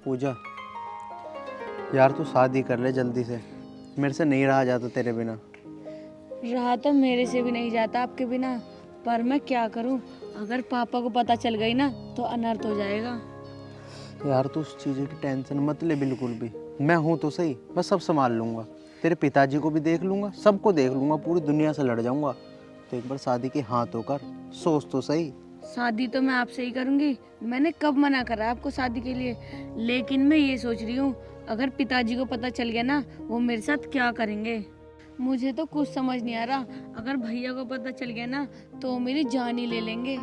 पूजा, यार तू शादी कर ले जल्दी से, मेरे से नहीं रहा जाता तेरे बिना। रहा तो मेरे से भी नहीं जाता आपके बिना, पर मैं क्या करूं, अगर पापा को पता चल गई ना तो अनर्थ हो जाएगा। यार तू उस चीज़ की टेंशन मत ले बिल्कुल भी, मैं हूँ तो सही, मैं सब संभाल लूँगा। तेरे पिताजी को भी देख लूँगा, सबको देख लूँगा, पूरी दुनिया से लड़ जाऊँगा। तो एक बार शादी की हाँ तो कर, सोच तो सही। शादी तो मैं आपसे ही करूंगी, मैंने कब मना करा आपको शादी के लिए। लेकिन मैं ये सोच रही हूँ, अगर पिताजी को पता चल गया ना, वो मेरे साथ क्या करेंगे। मुझे तो कुछ समझ नहीं आ रहा, अगर भैया को पता चल गया ना तो वो मेरी जान ही ले लेंगे।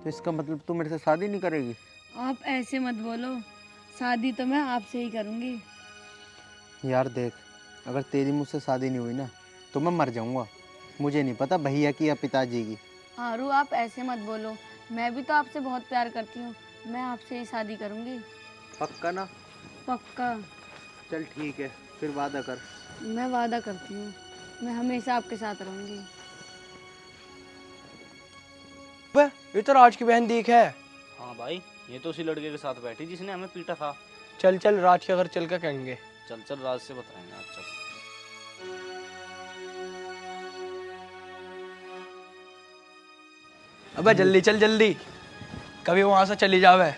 तो इसका मतलब तू मेरे से शादी नहीं करेगी? आप ऐसे मत बोलो, शादी तो मैं आपसे ही करूंगी। यार देख, अगर तेरी मुझसे शादी नहीं हुई ना तो मैं मर जाऊँगा। मुझे नहीं पता भैया की या पिताजी की। आरू आप ऐसे मत बोलो, मैं भी तो आपसे बहुत प्यार करती हूँ, मैं आपसे ही शादी करूंगी। पक्का ना? पक्का। चल ठीक है, फिर वादा कर। मैं वादा करती हूँ, मैं हमेशा आपके साथ रहूंगी। बे, ये तो राज की बहन दीख है। हाँ भाई, ये तो उसी लड़के के साथ बैठी जिसने हमें पीटा था। चल चल राज के घर चल के कहेंगे। चल चल, राज से बताएंगे आज। चल अबे जल्दी चल जल्दी, कभी वहां से चली जावे।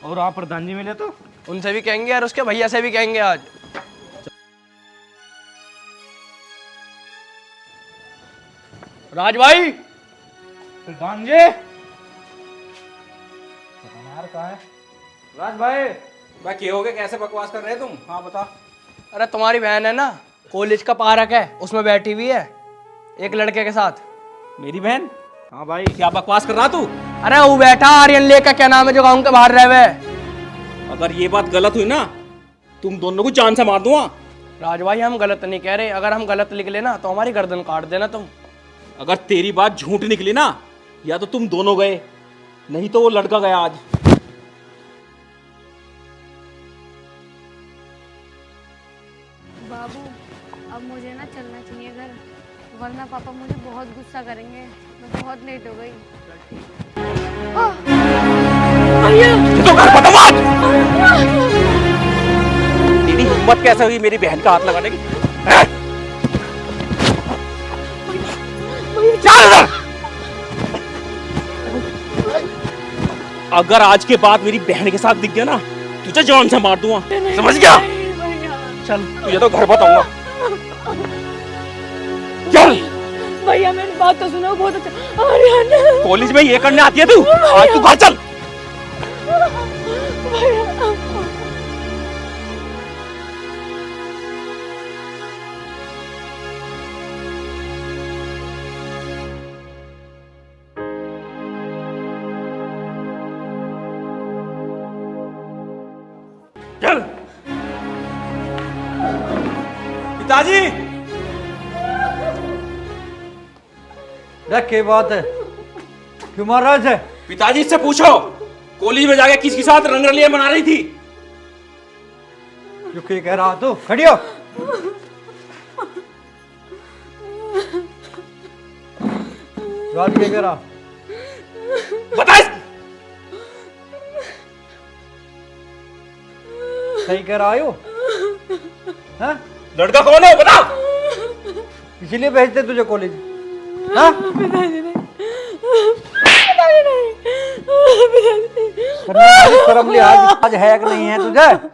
और आप प्रधान जी मिले तो उनसे भी कहेंगे और उसके भैया से भी कहेंगे आज। राज भाई, प्रधान जी यार कहाँ है? राज भाई, बाकी हो गए, कैसे बकवास कर रहे हैं तुम? हाँ बता। अरे तुम्हारी बहन है ना, कॉलेज का पार्क है उसमें बैठी हुई है एक लड़के के साथ। मेरी बहन? हाँ भाई, क्या बकवास कर रहा तू? अरे वो बैठा आर्यन लेक का, क्या नाम है जो गाँव के बाहर रहे हुए। अगर ये बात गलत हुई ना, तुम दोनों को जान से मार दूंगा। राज भाई हम गलत नहीं कह रहे, अगर हम गलत निकले ना तो हमारी गर्दन काट देना तुम। अगर तेरी बात झूठ निकली ना, या तो तुम दोनों गए, नहीं तो वो लड़का गया आज। बाबू अब मुझे ना चलना चाहिए घर, वरना पापा मुझे बहुत गुस्सा करेंगे, मैं बहुत लेट हो गई। तो घर बदमाश! तेरी हिम्मत कैसे हुई मेरी बहन का हाथ लगाने की? चल इधर! अगर आज के बाद मेरी बहन के साथ दिख गया ना, तुझे जान से मार दूंगा, समझ गया? चल तुझे तो घर बताऊंगा। चल भैया मेरी बात तो सुनो, बहुत अच्छा। आर्यन कॉलेज में ये करने आती है तू? आज तू घर चल। चल पिताजी। क्या बात है, क्यों मार रहा है? पिताजी से पूछो, कॉलेज में जाके किसके साथ रंगरलियां बना रही थी? क्यों क्या कह रहा तू? खड़ी हो। रात क्या कह रहा? बता। सही कह रहा हो? हाँ? लड़का कौन है बता। इसीलिए भेजते तुझे कॉलेज? हाँ? पिताजी नहीं, शर्म लिहाज आज है कि नहीं है तुझे?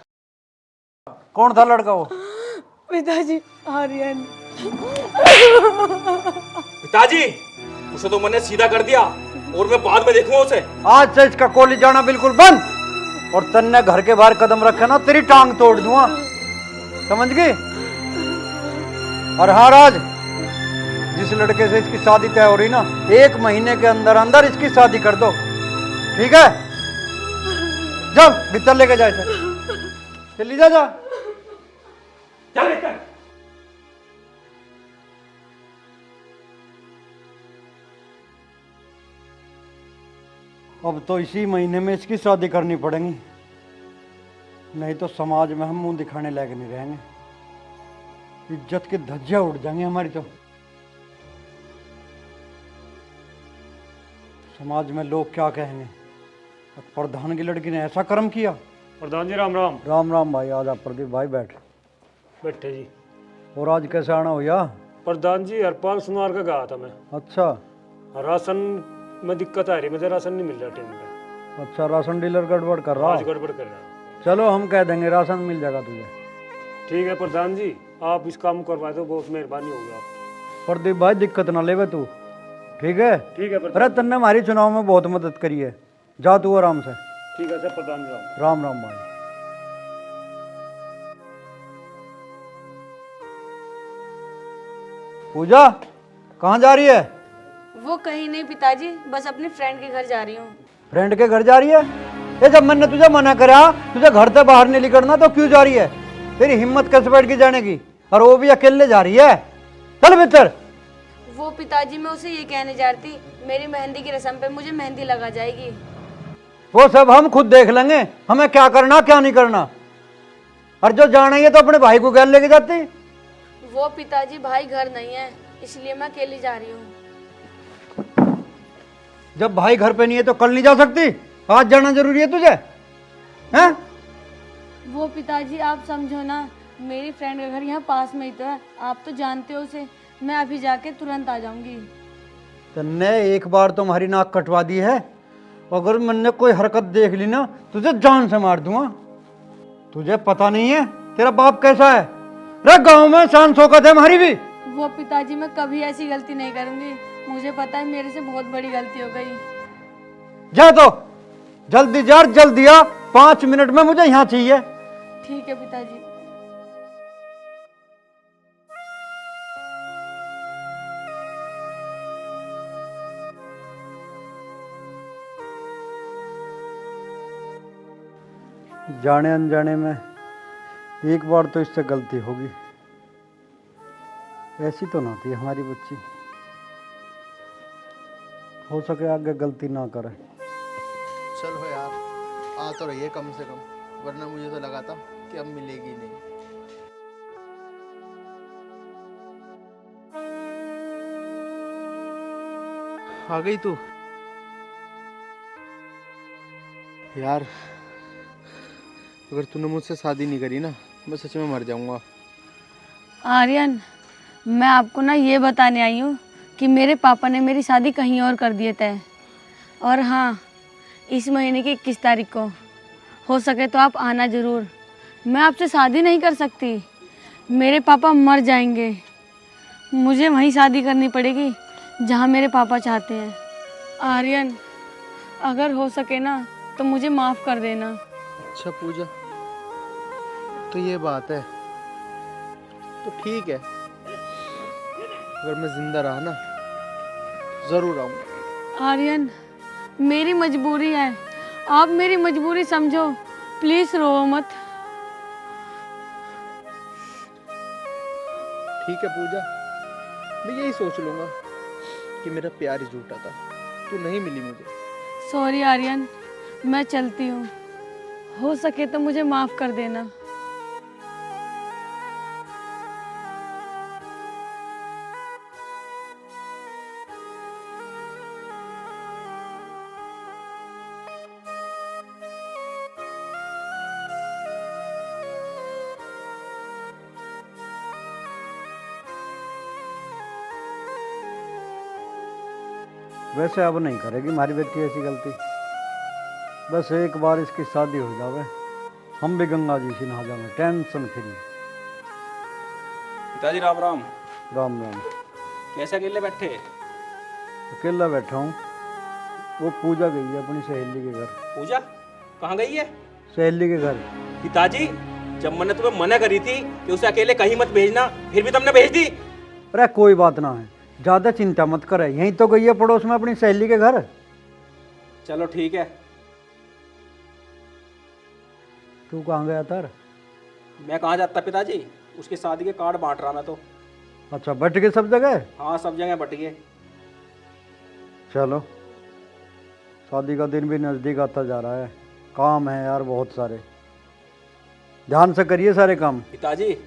कौन था लड़का वो? पिताजी आर्यन। पिताजी उसे तो मैंने सीधा कर दिया, और मैं बाद में देखूंगा उसे। आज से इसका कॉलेज जाना बिल्कुल बंद, और तन्ने घर के बाहर कदम रखे ना तेरी टांग तोड़ दूंगा, समझ गई? और हाँ राज, जिस लड़के से इसकी शादी तय हो रही ना, 1 महीने के अंदर अंदर इसकी शादी कर दो, ठीक है? जा भीतर लेके जाए, चली जा जा। चल चल। अब तो इसी महीने में इसकी शादी करनी पड़ेगी, नहीं तो समाज में हम मुंह दिखाने लायक नहीं रहेंगे, इज्जत की धज्जियां उड़ जाएंगी हमारी। तो समाज में लोग क्या कहेंगे, प्रधान की लड़की ने ऐसा कर्म किया। प्रधान जी राम राम। राम राम भाई, आजा प्रदीप भाई बैठ। बैठे जी। और आज कैसे आना हुआ? प्रधान जी हरपाल सुनार का गया था मैं। अच्छा राशन में दिक्कत आ रही, मुझे राशन नहीं मिल रहा टाइम पे। अच्छा, राशन डीलर गड़बड़ कर रहा। आज गड़बड़ कर रहा। चलो हम कह देंगे राशन मिल जाएगा तुझे। ठीक है प्रधान जी, आप इस काम करवा दो, बहुत मेहरबानी होगी आप। प्रदीप भाई दिक्कत ना लेवे तू, ठीक है? ठीक है प्रधान। अरे तन्ने हमारी चुनाव में बहुत मदद करी है, जा तू आराम से। ठीक है सर प्रधान जी राम। राम राम भाई। पूजा कहाँ जा रही है? वो कहीं नहीं पिताजी, बस अपने फ्रेंड के घर जा रही हूँ। फ्रेंड के घर जा रही है? ये जब मैंने तुझे मना करा तुझे घर से बाहर नहीं निकलना तो क्यों जा रही है? तेरी हिम्मत कैसे बैठ के जाने की, और वो भी अकेले जा रही है? चल भीतर। वो पिताजी मैं उसे ये कहने जा रही थी, मेरी मेहंदी की रस्म पे मुझे मेहंदी लगा जाएगी। वो सब हम खुद देख लेंगे, हमें क्या करना क्या नहीं करना। और जो जाना ही है तो अपने भाई को घर लेके जाती। वो पिताजी भाई घर नहीं है, इसलिए मैं अकेली जा रही हूँ। जब भाई घर पे नहीं है तो कल नहीं जा सकती? आज जाना जरूरी है तुझे? हैं? वो पिताजी आप समझो ना, मेरी फ्रेंड का घर यहाँ पास में ही तो है, आप तो जानते हो उसे। मैं अभी जाके तुरंत आ जाऊंगी। तन्ने एक बार तो हमारी नाक कटवा दी है, अगर मैंने कोई हरकत देख ली ना तुझे जान से मार दूंगा। तुझे पता नहीं है तेरा बाप कैसा है? रे गांव में शान शौकत है हमारी भी। वो पिताजी मैं कभी ऐसी गलती नहीं करूंगी, मुझे पता है मेरे से बहुत बड़ी गलती हो गई। जा तो जल्दी जा, जल्दी आ, 5 मिनट में मुझे यहाँ चाहिए। ठीक है पिताजी। जाने अनजाने में एक बार तो इससे गलती होगी, ऐसी तो ना थी हमारी बच्ची। हो सके आगे गलती ना करे। चलो यार, आ तो रही है कम से कम, वरना मुझे तो लगा था कि अब मिलेगी नहीं। आ गई तू? यार अगर तूने मुझसे शादी नहीं करी ना, मैं सच में मर जाऊंगा। आर्यन, मैं आपको ना ये बताने आई हूँ कि मेरे पापा ने मेरी शादी कहीं और कर दिए थे। और हाँ, इस महीने की 21 तारीख को हो सके तो आप आना ज़रूर। मैं आपसे शादी नहीं कर सकती, मेरे पापा मर जाएंगे। मुझे वहीं शादी करनी पड़ेगी जहाँ मेरे पापा चाहते हैं। आर्यन, अगर हो सके ना तो मुझे माफ़ कर देना। अच्छा पूजा, तो ये बात है, तो ठीक है, अगर मैं जिंदा रहा ना जरूर आऊंगा। आर्यन, मेरी मजबूरी है, आप मेरी मजबूरी समझो, प्लीज रो मत। ठीक है पूजा, मैं यही सोच लूंगा कि मेरा प्यार ही झूठा था, तू नहीं मिली मुझे। सॉरी आर्यन, मैं चलती हूँ, हो सके तो मुझे माफ कर देना। वैसे अब नहीं करेगी हमारी बेटी ऐसी गलती। बस एक बार इसकी शादी हो जावे, हम भी गंगा जी से नहा जावे, टेंशन फ्री। पिताजी राम राम। राम राम। कैसे अकेले बैठे? अकेला बैठा हूँ। वो पूजा गई है अपनी सहेली के घर। पूजा कहाँ गई है? सहेली के घर। पिताजी, जब मैंने तुम्हें मना करी थी कि उसे अकेले कहीं मत भेजना, फिर भी तुमने भेज दी। अरे कोई बात ना है, ज्यादा चिंता मत करे, यहीं तो गई है पड़ोस में अपनी सहेली के घर। चलो ठीक है। तू कहाँ गया था? मैं कहाँ जाता पिताजी, उसकी शादी के कार्ड बांट रहा मैं तो। अच्छा, बट गए सब जगह? हाँ सब जगह बट गए। चलो, शादी का दिन भी नजदीक आता जा रहा है, काम है यार बहुत सारे, ध्यान से करिए सारे काम। पिताजी,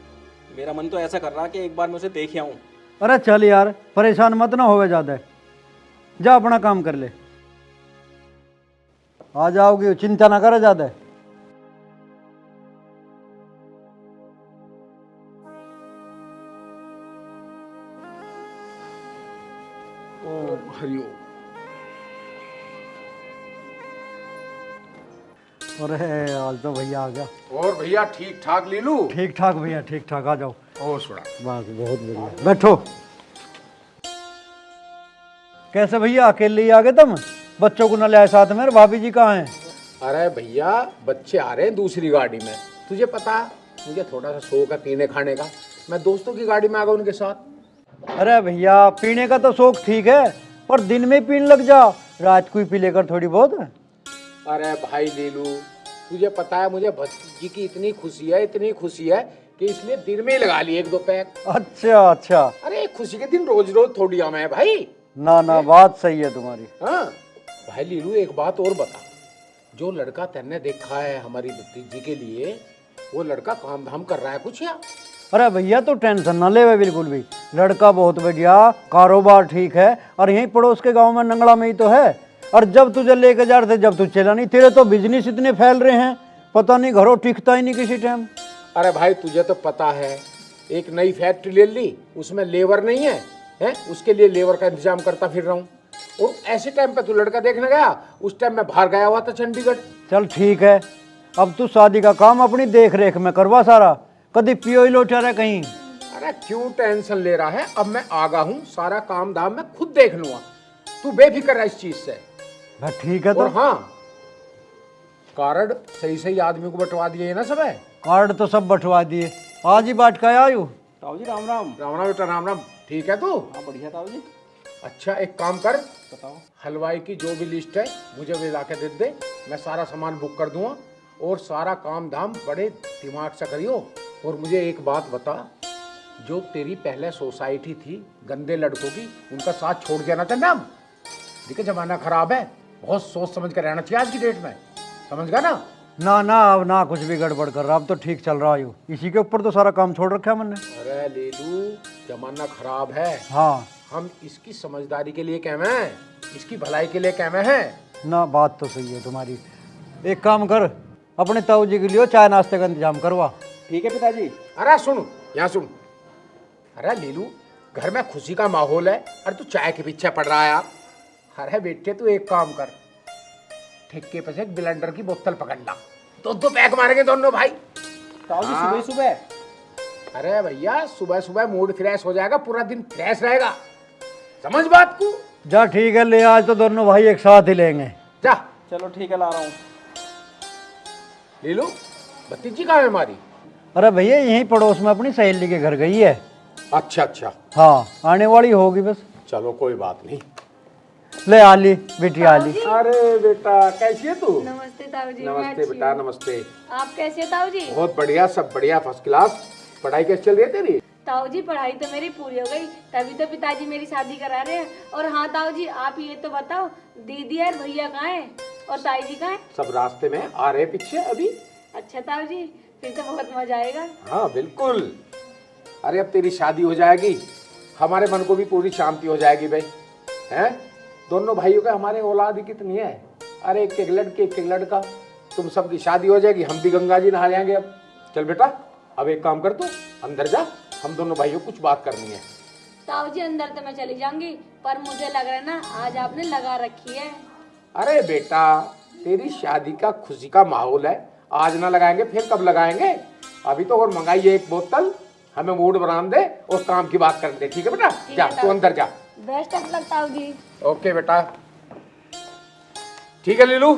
मेरा मन तो ऐसा कर रहा कि एक बार मैं उसे देख आऊं। अरे चल यार, परेशान मत ना होवे ज्यादा, जा अपना काम कर ले। आ जाओगी, चिंता ना करे ज्यादा। ओम हरिओम। अरे आज तो भैया आ गया। और भैया ठीक ठाक लीलू? ठीक ठाक भैया, ठीक ठाक, आ जाओ। ओ सुना। बस बहुत बढ़िया, बैठो। कैसे भैया, अकेले ही आ गए तुम? बच्चों को न ले आए साथ में? भाभी जी कहाँ हैं? अरे भैया बच्चे आ रहे हैं दूसरी गाड़ी में। तुझे पता मुझे थोड़ा सा शौक है पीने खाने का, मैं दोस्तों की गाड़ी में आ गया उनके साथ। अरे भैया पीने का तो शौक ठीक है, पर दिन में पीने लग जा, रात को ही पी लेकर थोड़ी बहुत। अरे भाई लीलू, तुझे पता है मुझे भतीजी की इतनी खुशी है, इतनी खुशी है कि इसलिए दिन में ही लगा ली 1-2 पैक। अच्छा अच्छा। अरे खुशी के दिन रोज रोज थोड़ी आम है भाई। ना ना, बात सही है तुम्हारी। हाँ भाई लीलू, एक बात और बता, जो लड़का तेने देखा है हमारी भतीजी के लिए, वो लड़का काम धाम कर रहा है कुछ या? अरे भैया तो टेंशन ना ले बिल्कुल भी, लड़का बहुत बढ़िया, कारोबार ठीक है, और यहीं पड़ोस के गांव में नंगड़ा में ही तो है। और जब तुझे लेके जा रहे थे जब तू चला नहीं, तेरे तो बिजनेस इतने फैल रहे हैं, पता नहीं घरों टिकता ही नहीं किसी टाइम। अरे भाई तुझे तो पता है, एक नई फैक्ट्री ले ली, उसमें लेबर नहीं है, हैं? उसके लिए लेबर का इंतजाम करता फिर रहा हूँ। और ऐसे टाइम पे तू लड़का देखने गया, उस टाइम मैं बाहर गया हुआ था चंडीगढ़। चल ठीक है, अब तू शादी का काम अपनी देख रेख में करवा सारा, कभी पियो ही लोटा रहे कहीं। अरे क्यों टेंशन ले रहा है, अब मैं आगा हूँ, सारा काम धाम मैं खुद देख लूंगा, तू बेफिक्र है इस चीज से। भाई ठीक है तो। और हाँ, कार्ड सही सही आदमी को बंटवा दिए ना सब है? कार्ड तो सब बंटवा दिए, आज ही बांट के आयु। ताऊ जी राम राम। राम राम बेटा, राम राम। ठीक है तू? हाँ बढ़िया ताऊ जी। अच्छा एक काम कर, बताओ। हलवाई की जो भी लिस्ट है मुझे भी ला के दे दे, मैं सारा सामान बुक कर दूंगा, और सारा काम धाम बड़े दिमाग से करियो। और मुझे एक बात बता, जो तेरी पहले सोसाइटी थी गंदे लड़कों की, उनका साथ छोड़ देना था ना। देखिए जमाना खराब है, बहुत सोच समझ कर रहना चाहिए आज की डेट में, समझ गया ना? ना ना, अब ना कुछ भी गड़बड़ कर रहा, अब तो ठीक चल रहा है, इसी के ऊपर तो सारा काम छोड़ रखा है मैंने। अरे लीलू, जमाना खराब है, हाँ हम इसकी समझदारी के लिए कहवे हैं, इसकी भलाई के लिए कहवे हैं। ना, बात तो सही है तुम्हारी। एक काम कर, अपने ताऊ जी के लिए चाय नाश्ते का इंतजाम करवा। ठीक है पिताजी। अरे सुन, यहाँ सुन। अरे लीलू, घर में खुशी का माहौल है, अरे तू चाय के पीछे पड़ रहा है यार। अरे बेटे तू एक काम कर, ठेके पे से एक ब्लेंडर की बोतल पकड़ ला, 2-2 पैक मारेंगे दोनों भाई। ताऊ जी सुबह सुबह। अरे भैया सुबह सुबह मूड फ्रेश हो जाएगा, पूरा दिन फ्रेश रहेगा, समझ बात को? जा ठीक है, ले आज तो दोनों भाई एक साथ ही लेंगे। जा। चलो ठीक है, ला रहा हूँ। लीलू, भतीजी कहाँ है हमारी? अरे भैया यहीं पड़ोस में अपनी सहेली के घर गई है। अच्छा अच्छा, हाँ आने वाली होगी बस। चलो कोई बात नहीं। ले आली बेटी, आली। अरे बेटा कैसी है तू? नमस्ते ताऊ जी। मैं नमस्ते अच्छी बेटा, हूँ। नमस्ते। आप कैसे हो ताऊ जी? बहुत बढ़िया, सब बढ़िया, फर्स्ट क्लास। पढ़ाई कैसी चल रही है तेरी? ताऊ जी पढ़ाई तो मेरी पूरी हो गई, तभी तो पिताजी मेरी शादी करा रहे हैं। और हाँ ताऊ जी, आप ये तो बताओ, दीदी और भैया कहाँ हैं और ताई जी कहाँ हैं? सब रास्ते में आ रहे पीछे अभी। अच्छा ताऊ जी, फिर तो बहुत मजा आएगा। हाँ बिल्कुल। अरे अब तेरी शादी हो जाएगी, हमारे मन को भी पूरी शांति हो जाएगी भाई, हैं? दोनों भाइयों का हमारे औलाद ही कितनी है, अरे एक एक लड़के एक एक लड़का, तुम सबकी शादी हो जाएगी, हम भी गंगा जी नहा जाएंगे। अब चल बेटा, अब एक काम कर, तू अंदर जा, हम दोनों भाइयों कुछ बात करनी है। ताऊ जी अंदर तो मैं चली जाऊंगी, पर मुझे लग रहा है ना आज आपने लगा रखी है। अरे बेटा, तेरी शादी का खुशी का माहौल है, आज ना लगाएंगे फिर कब लगाएंगे? अभी तो और मंगाइए एक बोतल, हमें मूड बनाने दे और काम की बात करने दे, ठीक है बेटा? जा तू अंदर जा। बेस्ट ऑफ लक ताऊ जी। ओके बेटा, ठीक है लीलू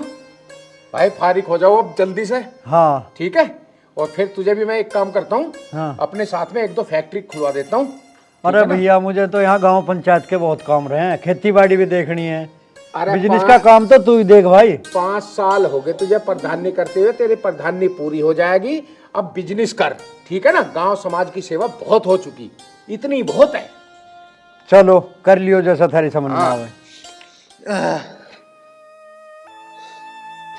भाई, फारिग हो जाओ अब जल्दी से। हाँ ठीक है, और फिर तुझे भी मैं एक काम करता हूँ, हाँ। अपने साथ में 1-2 फैक्ट्री खुलवा देता हूँ। अरे भैया मुझे तो यहाँ गांव पंचायत के बहुत काम रहे हैं, खेती बाड़ी भी देखनी है, अरे बिजनेस का काम तो तू ही देख भाई। 5 साल हो गए तुझे प्रधानी करते हुए, तेरी प्रधानी पूरी हो जाएगी, अब बिजनेस कर, ठीक है ना? गांव समाज की सेवा बहुत हो चुकी, इतनी बहुत है। चलो कर लियो जैसा थारी समझ में आवे।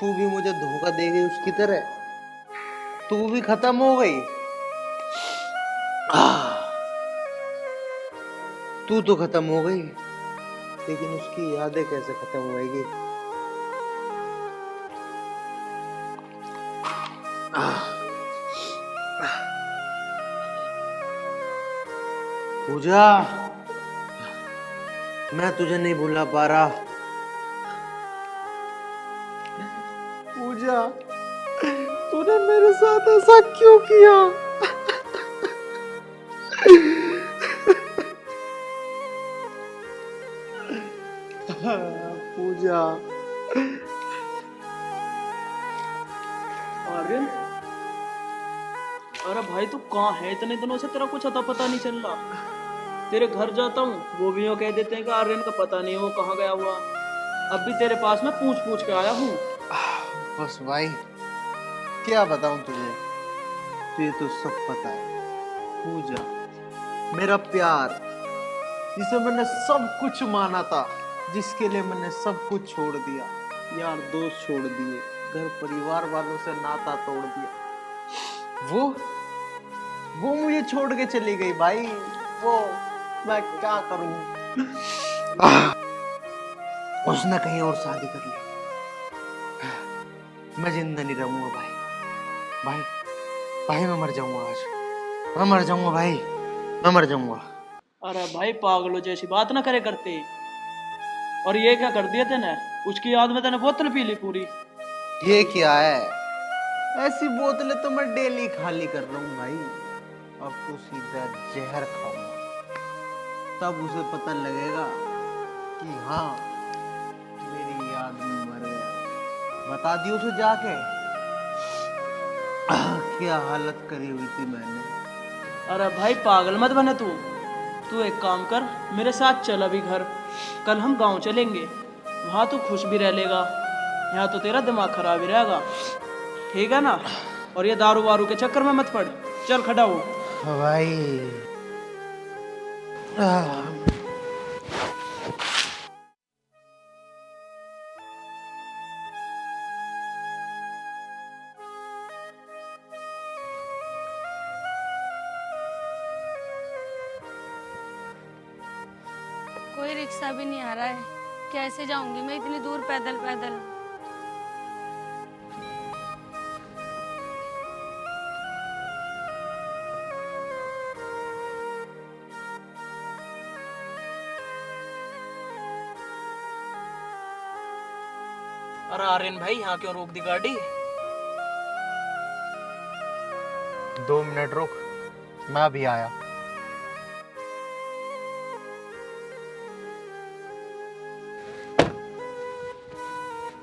तू भी मुझे धोखा दे गई उसकी तरह, तू भी खत्म हो गई। तू तो खत्म हो गई, लेकिन उसकी यादें कैसे खत्म होएगी? पूजा, मैं तुझे नहीं भुला पा रहा। पूजा, तूने मेरे साथ ऐसा क्यों किया? पूजा, आर्यन, अरे भाई तू कहाँ है? इतने दिनों से तेरा कुछ अता पता नहीं चल रहा। तेरे घर जाता हूँ, वो भी यूँ कह देते हैं कि आर्यन का पता नहीं है वो कहाँ गया हुआ। अब भी तेरे पास मैं पूछ पूछ के आया हूँ। बस भाई, क्या बताऊं तुझे, तुझे तो सब पता है। पूजा, मेरा प्यार, जिसे मैंने सब कुछ माना था, जिसके लिए मैंने सब कुछ छोड़ दिया, यार दोस्त छोड़ दिए, घर परिवार वालों से नाता तोड़ दिया, वो मुझे छोड़ के चली गई भाई। वो मैं क्या करूं? उसने कहीं और शादी कर ली। मैं जिंदा नहीं रहूंगा भाई। भाई मैं मर जाऊंगा आज। मैं मर जाऊंगा भाई, मैं मर जाऊंगा। अरे भाई पागलों जैसी बात ना करे करते। और ये क्या कर दिया तेने? उसकी याद में तेने बोतल पी ली पूरी। ये क्या है? ऐसी बोतलें तो मैं डेली खाली कर रहा हूँ भाई। अब तो सीधा जहर खाऊंगा, तब उसे पता लगेगा कि हाँ, मेरी याद में मर गया। बता दियो उसे जाके क्या हालत करी हुई थी मैंने। अरे भाई पागल मत बने तू एक काम कर, मेरे साथ चल अभी घर। कल हम गांव चलेंगे, वहाँ तू खुश भी रह लेगा, यहाँ तो तेरा दिमाग खराब ही रहेगा, ठीक है ना? और ये दारू वारू के चक्कर में मत पड़। चल खड़ा हो भाई। कोई रिक्शा भी नहीं आ रहा है, कैसे जाऊंगी मैं इतनी दूर पैदल पैदल? अरे आर्यन भाई यहाँ क्यों रोक दी गाड़ी? 2 मिनट रुक, मैं अभी आया।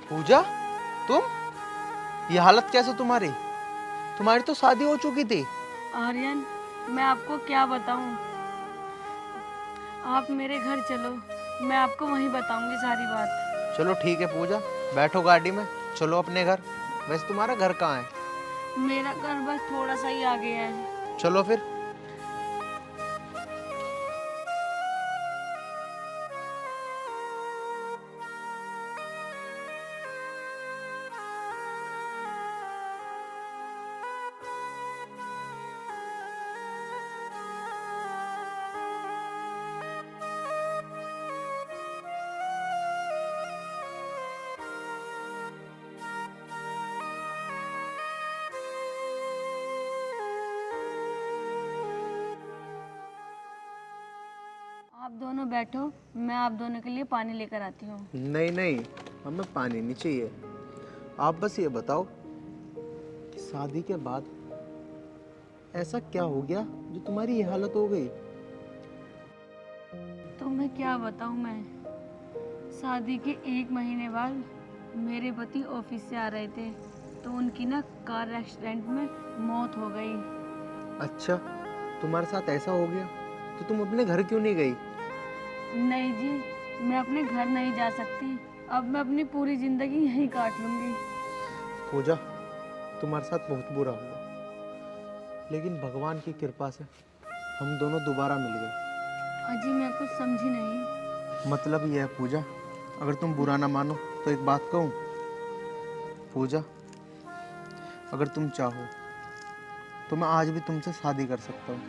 पूजा, तुम? ये हालत कैसे तुम्हारी? तुम्हारी तो शादी हो चुकी थी। आर्यन, मैं आपको क्या बताऊं? आप मेरे घर चलो, मैं आपको वहीं बताऊंगी सारी बात। चलो ठीक है पूजा, बैठो गाड़ी में, चलो अपने घर। वैसे तुम्हारा घर कहाँ है? मेरा घर बस थोड़ा सा ही आगे है। चलो फिर। आप दोनों बैठो, मैं आप दोनों के लिए पानी लेकर आती हूँ। नहीं नहीं, हमें पानी नहीं चाहिए। आप बस ये बताओ कि शादी के बाद ऐसा क्या हो गया जो तुम्हारी ये हालत हो गई? तो मैं क्या बताऊँ? मैं शादी के 1 महीने बाद मेरे पति ऑफिस से आ रहे थे, तो उनकी ना कार एक्सीडेंट में मौत हो गई। अच्छा, तुम्हारे साथ ऐसा हो गया तो तुम अपने घर क्यों नहीं गई? नहीं जी, मैं अपने घर नहीं जा सकती। अब मैं अपनी पूरी जिंदगी यहीं काट लूंगी। पूजा, तुम्हारे साथ बहुत बुरा हुआ, लेकिन भगवान की कृपा से हम दोनों दोबारा मिल गए। अजी मैं कुछ समझी नहीं। मतलब यह है पूजा, अगर तुम बुरा ना मानो तो एक बात कहूँ। पूजा, अगर तुम चाहो तो मैं आज भी तुमसे शादी कर सकता हूँ।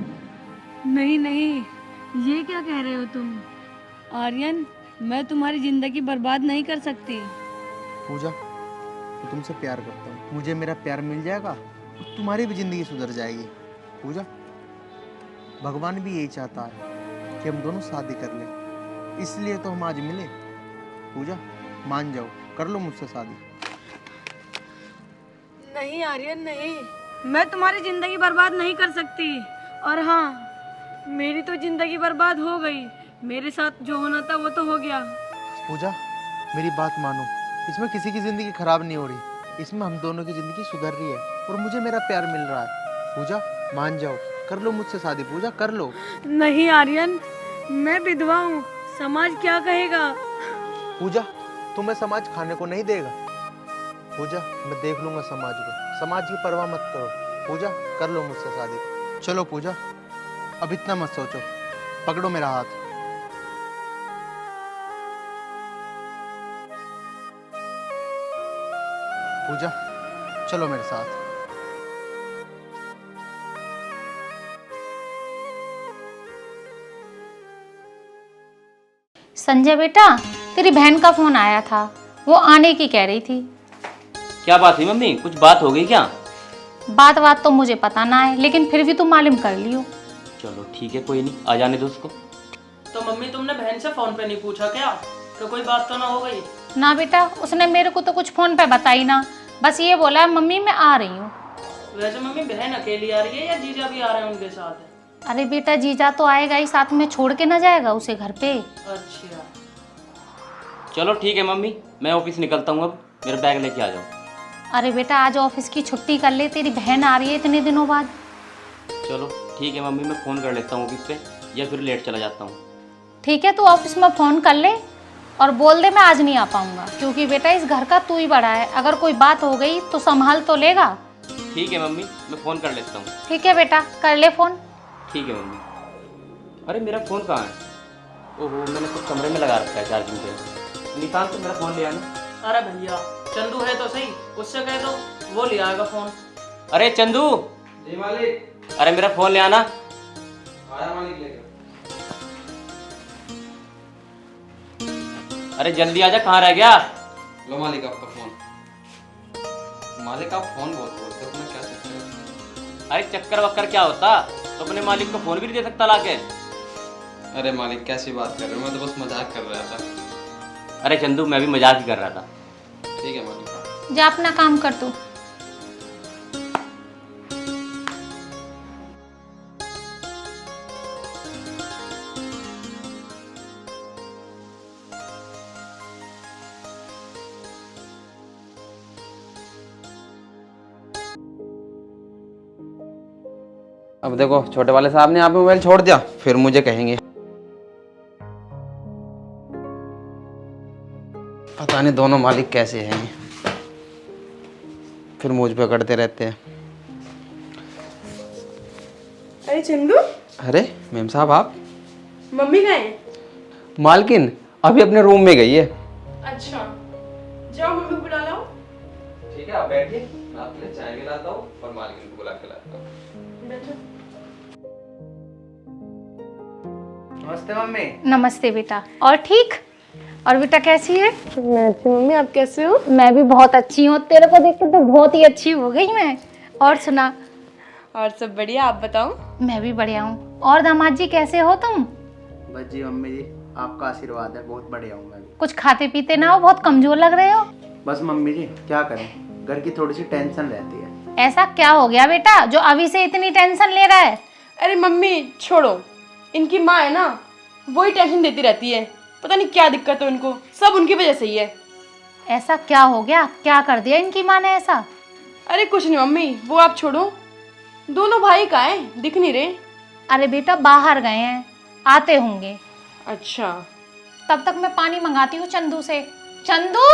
नहीं नहीं, ये क्या कह रहे हो तुम? आर्यन, मैं तुम्हारी जिंदगी बर्बाद नहीं कर सकती। पूजा, मैं तुमसे प्यार करता हूँ। मुझे मेरा प्यार मिल जाएगा तुम्हारी भी जिंदगी सुधर जाएगी पूजा। भगवान भी यही चाहता है कि हम दोनों शादी कर लें, इसलिए तो हम आज मिले। पूजा मान जाओ, कर लो मुझसे शादी। नहीं आर्यन नहीं, मैं तुम्हारी जिंदगी बर्बाद नहीं कर सकती। और हाँ, मेरी तो जिंदगी बर्बाद हो गई, मेरे साथ जो होना था वो तो हो गया। पूजा मेरी बात मानो, इसमें किसी की जिंदगी खराब नहीं हो रही, इसमें हम दोनों की जिंदगी सुधर रही है और मुझे मेरा प्यार मिल रहा है। पूजा मान जाओ, कर लो मुझसे शादी। पूजा कर लो। नहीं आर्यन, मैं विधवा हूँ, समाज क्या कहेगा? पूजा तुम्हें समाज खाने को नहीं देगा। पूजा मैं देख लूंगा समाज को, समाज की परवाह मत करो। पूजा कर लो मुझसे शादी। चलो पूजा, अब इतना मत सोचो, पकड़ो मेरा हाथ। पूजा चलो मेरे साथ। संजय बेटा, तेरी बहन का फोन आया था, वो आने की कह रही थी। क्या बात हुई मम्मी, कुछ बात हो गई क्या? बात तो मुझे पता ना है, लेकिन फिर भी तुम मालूम कर लियो। चलो ठीक है, कोई नहीं, आ जाने दो उसको। तो मम्मी तुमने बहन से फोन पे नहीं पूछा क्या तो कोई बात तो ना हो गई? ना बेटा, उसने मेरे को तो कुछ फोन पे बताई ना, बस ये बोला मम्मी मैं आ रही हूँ। वैसे मम्मी बहन अकेली आ रही है या जीजा भी आ रहे हैं उनके साथ? अरे बेटा, जीजा तो आएगा ही, साथ में छोड़ के ना जाएगा उसे घर पे। अच्छा चलो ठीक है मम्मी, मैं ऑफिस निकलता हूँ, अब मेरा बैग लेके आ जाओ। अरे बेटा, आज ऑफिस की छुट्टी कर ले, तेरी बहन आ रही है इतने दिनों बाद। चलो ठीक है मम्मी, मैं फ़ोन कर लेता हूँ ऑफिस पे, या फिर लेट चला जाता हूँ। ठीक है, तू ऑफिस में फ़ोन कर ले और बोल दे मैं आज नहीं आ पाऊंगा, क्योंकि बेटा इस घर का तू ही बड़ा है, अगर कोई बात हो गई तो संभाल तो लेगा। ठीक है मम्मी, मैं फ़ोन कर लेता हूँ। ठीक है बेटा, कर ले फ़ोन। ठीक है मम्मी। अरे मेरा फ़ोन कहाँ है? ओहो, मैंने तो कमरे में लगा रखा है चार्जिंग पे। निकाल तो मेरा फ़ोन ले आना। अरे भैया, चंदू है तो सही, उससे कह दो, वो ले आएगा फोन। अरे चंदू। जी मालिक। अरे मेरा फ़ोन ले आना। आया मालिक लेकर। अरे जल्दी आजा, कहाँ रह गया? लो मालिक आपका फोन। मालिक आप फोन बहुत बोलते हो, अपना क्या सोचते हो? अरे चक्कर वक्कर क्या होता, तो अपने मालिक को फ़ोन भी नहीं दे सकता लाके? अरे मालिक कैसी बात कर रहे हो, मैं तो बस मजाक कर रहा था। अरे चंदू, मैं भी मजाक ही कर रहा था। ठीक है मालिक। जा अपना काम कर तू। अब देखो, छोटे वाले साहब ने यहाँ पे मोबाइल छोड़ दिया, फिर मुझे कहेंगे। पता नहीं दोनों मालिक कैसे हैं, फिर मुझ पे करते रहते हैं। अरे चंदू, अरे मैम साहब आप? मम्मी कहाँ है? मालकिन अभी अपने रूम में गई है। अच्छा, जाओ मम्मी को बुला लाओ। ठीक है, आप बैठिए, मैं आपके लिए चाय भी लाता हूँ और मालकिन को बुला के लाता हूँ। बैठो। नमस्ते मम्मी। नमस्ते बेटा, और ठीक? और बेटा कैसी है? मैं अच्छी मम्मी, आप कैसे हो? मैं भी बहुत अच्छी हूँ, तेरे को देख के तो बहुत ही अच्छी हो गई मैं। और सुना? और सब बढ़िया, आप बताओ। मैं भी बढ़िया हूँ। और दामाद जी कैसे हो तुम? बस जी मम्मी जी, आपका आशीर्वाद है, बहुत बढ़िया हूँ मैं भी। कुछ खाते पीते ना हो, बहुत कमजोर लग रहे हो। बस मम्मी जी क्या करें, घर की थोड़ी सी टेंशन रहती है। ऐसा क्या हो गया बेटा जो अभी से इतनी टेंशन ले रहा है? अरे मम्मी छोड़ो, इनकी माँ है ना, वही टेंशन देती रहती है, पता नहीं क्या दिक्कत है उनको, सब उनकी वजह से ही है। ऐसा क्या हो गया, क्या कर दिया इनकी माँ ने ऐसा? अरे कुछ नहीं मम्मी, वो आप छोड़ो। दोनों भाई कहाँ हैं, दिख नहीं रहे? अरे बेटा बाहर गए हैं, आते होंगे। अच्छा, तब तक मैं पानी मंगाती हूँ चंदू से। चंदू,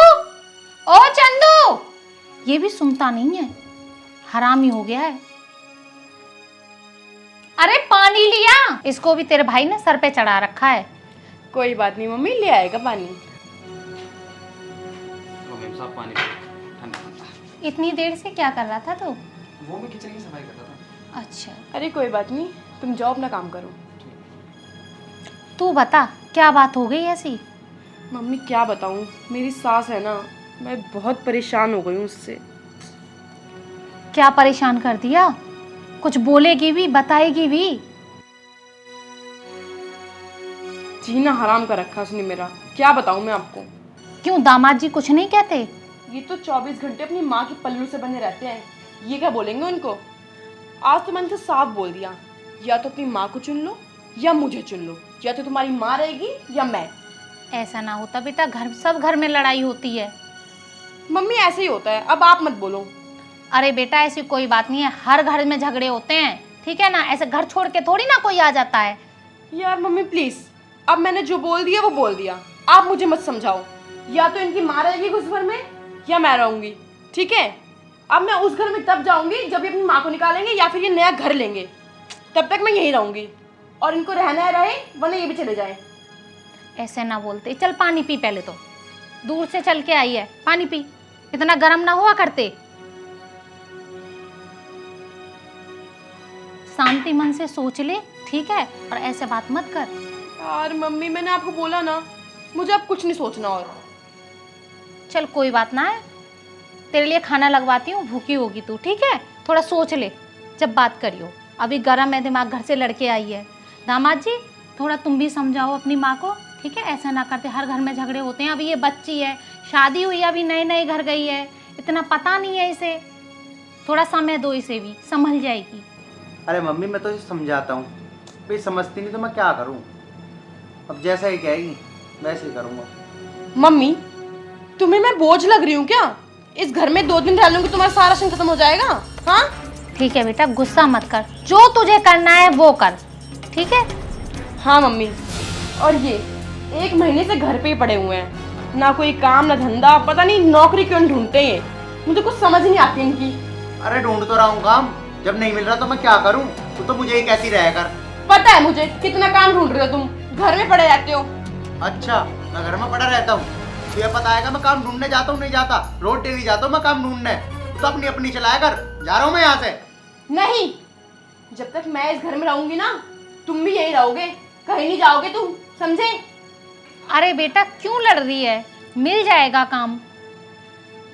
ओ चंदू! ये भी सुनता नहीं है, हरामी हो गया है। अरे पानी लिया, इसको भी तेरे भाई ने सर पे चढ़ा रखा है। कोई बात नहीं मम्मी, ले आएगा पानी। मैम साहब पानी ठंडा। इतनी देर से क्या कर रहा था तू? वो मैं किचन की सफाई कर रहा था। अच्छा, अरे कोई बात नहीं, तुम जाओ अपना काम करो। तू बता क्या बात हो गई ऐसी? मम्मी क्या बताऊँ, मेरी सास है ना, मैं बहुत परेशान हो गई हूँ उससे। क्या परेशान कर दिया? कुछ बोलेगी भी, बताएगी भी? जीना हराम कर रखा उसने मेरा, क्या बताऊं मैं आपको। क्यों, दामाद जी कुछ नहीं कहते? ये तो 24 घंटे अपनी माँ के पल्लू से बने रहते हैं, ये क्या बोलेंगे उनको। आज तो मैंने तो साफ बोल दिया, या तो अपनी माँ को चुन लो या मुझे चुन लो, या तो तुम्हारी माँ रहेगी या मैं। ऐसा ना होता बेटा, सब घर में लड़ाई होती है। मम्मी ऐसे ही होता है, अब आप मत बोलो। अरे बेटा ऐसी कोई बात नहीं है, हर घर में झगड़े होते हैं, ठीक है ना? ऐसे घर छोड़ के थोड़ी ना कोई आ जाता है। यार मम्मी प्लीज, अब मैंने जो बोल दिया वो बोल दिया, आप मुझे मत समझाओ। या तो इनकी माँ रहेगी उस घर में या मैं रहूंगी, ठीक है? अब मैं उस घर में तब जाऊंगी जब ये अपनी माँ को निकालेंगे या फिर ये नया घर लेंगे, तब तक मैं यहीं रहूंगी। और इनको रहना है रहे, वरना ये भी चले जाएं। ऐसे ना बोलते। चल पानी पी, पहले तो दूर से चल के आई है, पानी पी, इतना गर्म ना हुआ करते। शांति मन से सोच ले, ठीक है? और ऐसे बात मत कर। यार मम्मी मैंने आपको बोला ना, मुझे अब कुछ नहीं सोचना। और चल कोई बात ना है, तेरे लिए खाना लगवाती हूँ, भूखी होगी तू, ठीक है? थोड़ा सोच ले जब बात करियो, अभी गर्म है दिमाग, घर से लड़के आई है। दामाद जी थोड़ा तुम भी समझाओ अपनी माँ को, ठीक है? ऐसा ना करते, हर घर में झगड़े होते हैं। अभी ये बच्ची है, शादी हुई, अभी नए नए घर गई है, इतना पता नहीं है इसे, थोड़ा समय दो, इसे भी संभल जाएगी। अरे मम्मी मैं तो इसे समझाता हूँ, भाई समझती नहीं तो मैं क्या करूँ। अब जैसा ही कहेगी वैसे ही करूँगा। मम्मी तुम्हें मैं बोझ लग रही हूँ क्या? इस घर में 2 दिन रह लूंगी तुम्हारा सारा शक खत्म हो जाएगा। हाँ ठीक है बेटा, गुस्सा मत कर, जो तुझे करना है वो कर, ठीक है? हाँ मम्मी। और ये 1 महीने से घर पे ही पड़े हुए हैं, ना कोई काम ना धंधा, पता नहीं नौकरी क्यों ढूंढते हैं, मुझे कुछ समझ नहीं आती इनकी। अरे ढूंढ तो रहा हूँ काम, जब नहीं मिल रहा तो मैं क्या करूँ? तू तो मुझे ही कहती रह कर। पता है मुझे कितना काम ढूंढ रहे हो तुम, घर में पड़े रहते हो। अच्छा मैं घर में पड़ा रहता हूँ, तुझे पता है मैं काम ढूंढने जाता हूँ नहीं जाता? रोज डेली जाता हूँ मैं काम ढूंढने, तो अपनी अपनी चलाया कर। जा रहा हूँ मैं यहाँ से। नहीं, जब तक मैं इस घर में रहूंगी ना, तुम भी यही रहोगे, कहीं नहीं जाओगे तुम, समझे? अरे बेटा क्यों लड़ रही है, मिल जाएगा काम।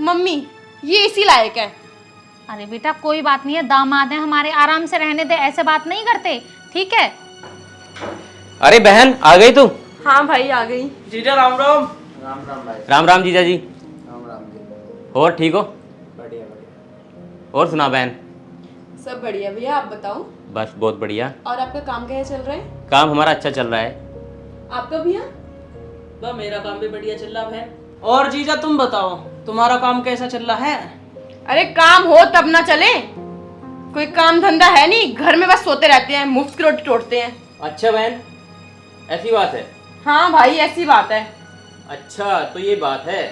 मम्मी ये इसी लायक है। अरे बेटा कोई बात नहीं है, दामाद है हमारे, आराम से रहने दे, ऐसे बात नहीं करते, ठीक है? अरे बहन आ गई तू? हाँ भाई आ गई। जीजा राम राम। राम राम भाई। राम राम जीजा जी। राम राम जी। और ठीक हो? बढ़िया बढ़िया। और सुना बहन? सब बढ़िया भैया, आप बताओ। बस बहुत बढ़िया। और आपका काम कैसे चल रहा है? काम हमारा अच्छा चल रहा है। आपका भैया? बस मेरा काम भी बढ़िया चल रहा है। और जीजा तुम बताओ, तुम्हारा काम कैसा चल रहा है? अरे काम हो तब ना चले, कोई काम धंधा है नहीं, घर में बस सोते रहते हैं, मुफ्त की रोटी तोड़ते हैं। अच्छा बहन ऐसी बात है? हाँ भाई ऐसी बात है। अच्छा तो ये बात है।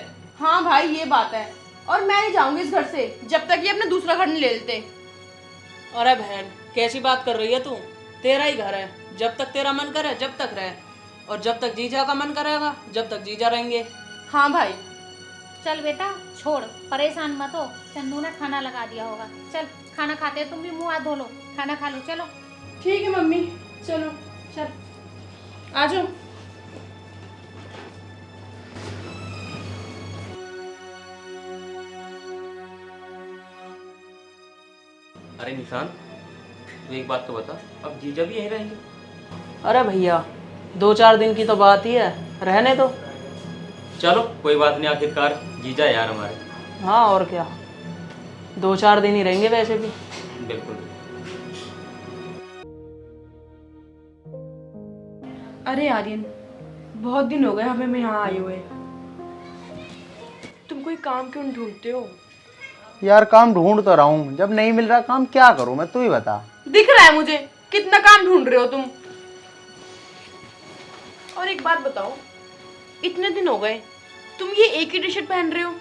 हाँ भाई ये बात है, और मैं नहीं जाऊंगी इस घर से जब तक ये अपना दूसरा घर नहीं ले लेते। अरे बहन कैसी बात कर रही है तू? तेरा ही घर है, जब तक तेरा मन करे जब तक रहे, और जब तक जीजा का मन करेगा जब तक जीजा रहेंगे। हाँ भाई। चल बेटा छोड़, परेशान मत हो, चंदू ने खाना लगा दिया होगा। चल खाना खाते, तुम भी मुंह हाथ धो लो, खाना खा लो, चलो। ठीक है मम्मी, चलो चल आ जाओ। अरे निशान तू एक बात तो बता, अब जीजा भी यहीं रहेंगे? अरे भैया 2-4 दिन की तो बात ही है, रहने दो। चलो कोई बात नहीं, आखिरकार जीजा है यार हमारे। हाँ और क्या, 2-4 दिन ही रहेंगे वैसे भी। बिल्कुल। अरे आर्यन, बहुत दिन हो गए हमें यहाँ आए हुए, तुम कोई काम क्यों ढूंढते हो? यार काम ढूंढ तो रहा हूँ, जब नहीं मिल रहा काम क्या करूँ मैं, तू ही बता। दिख रहा है मुझे कितना काम ढूंढ रहे हो तुम। और एक बात बताओ, इतने दिन हो गए तुम ये एक ही टी शर्ट पहन रहे हो?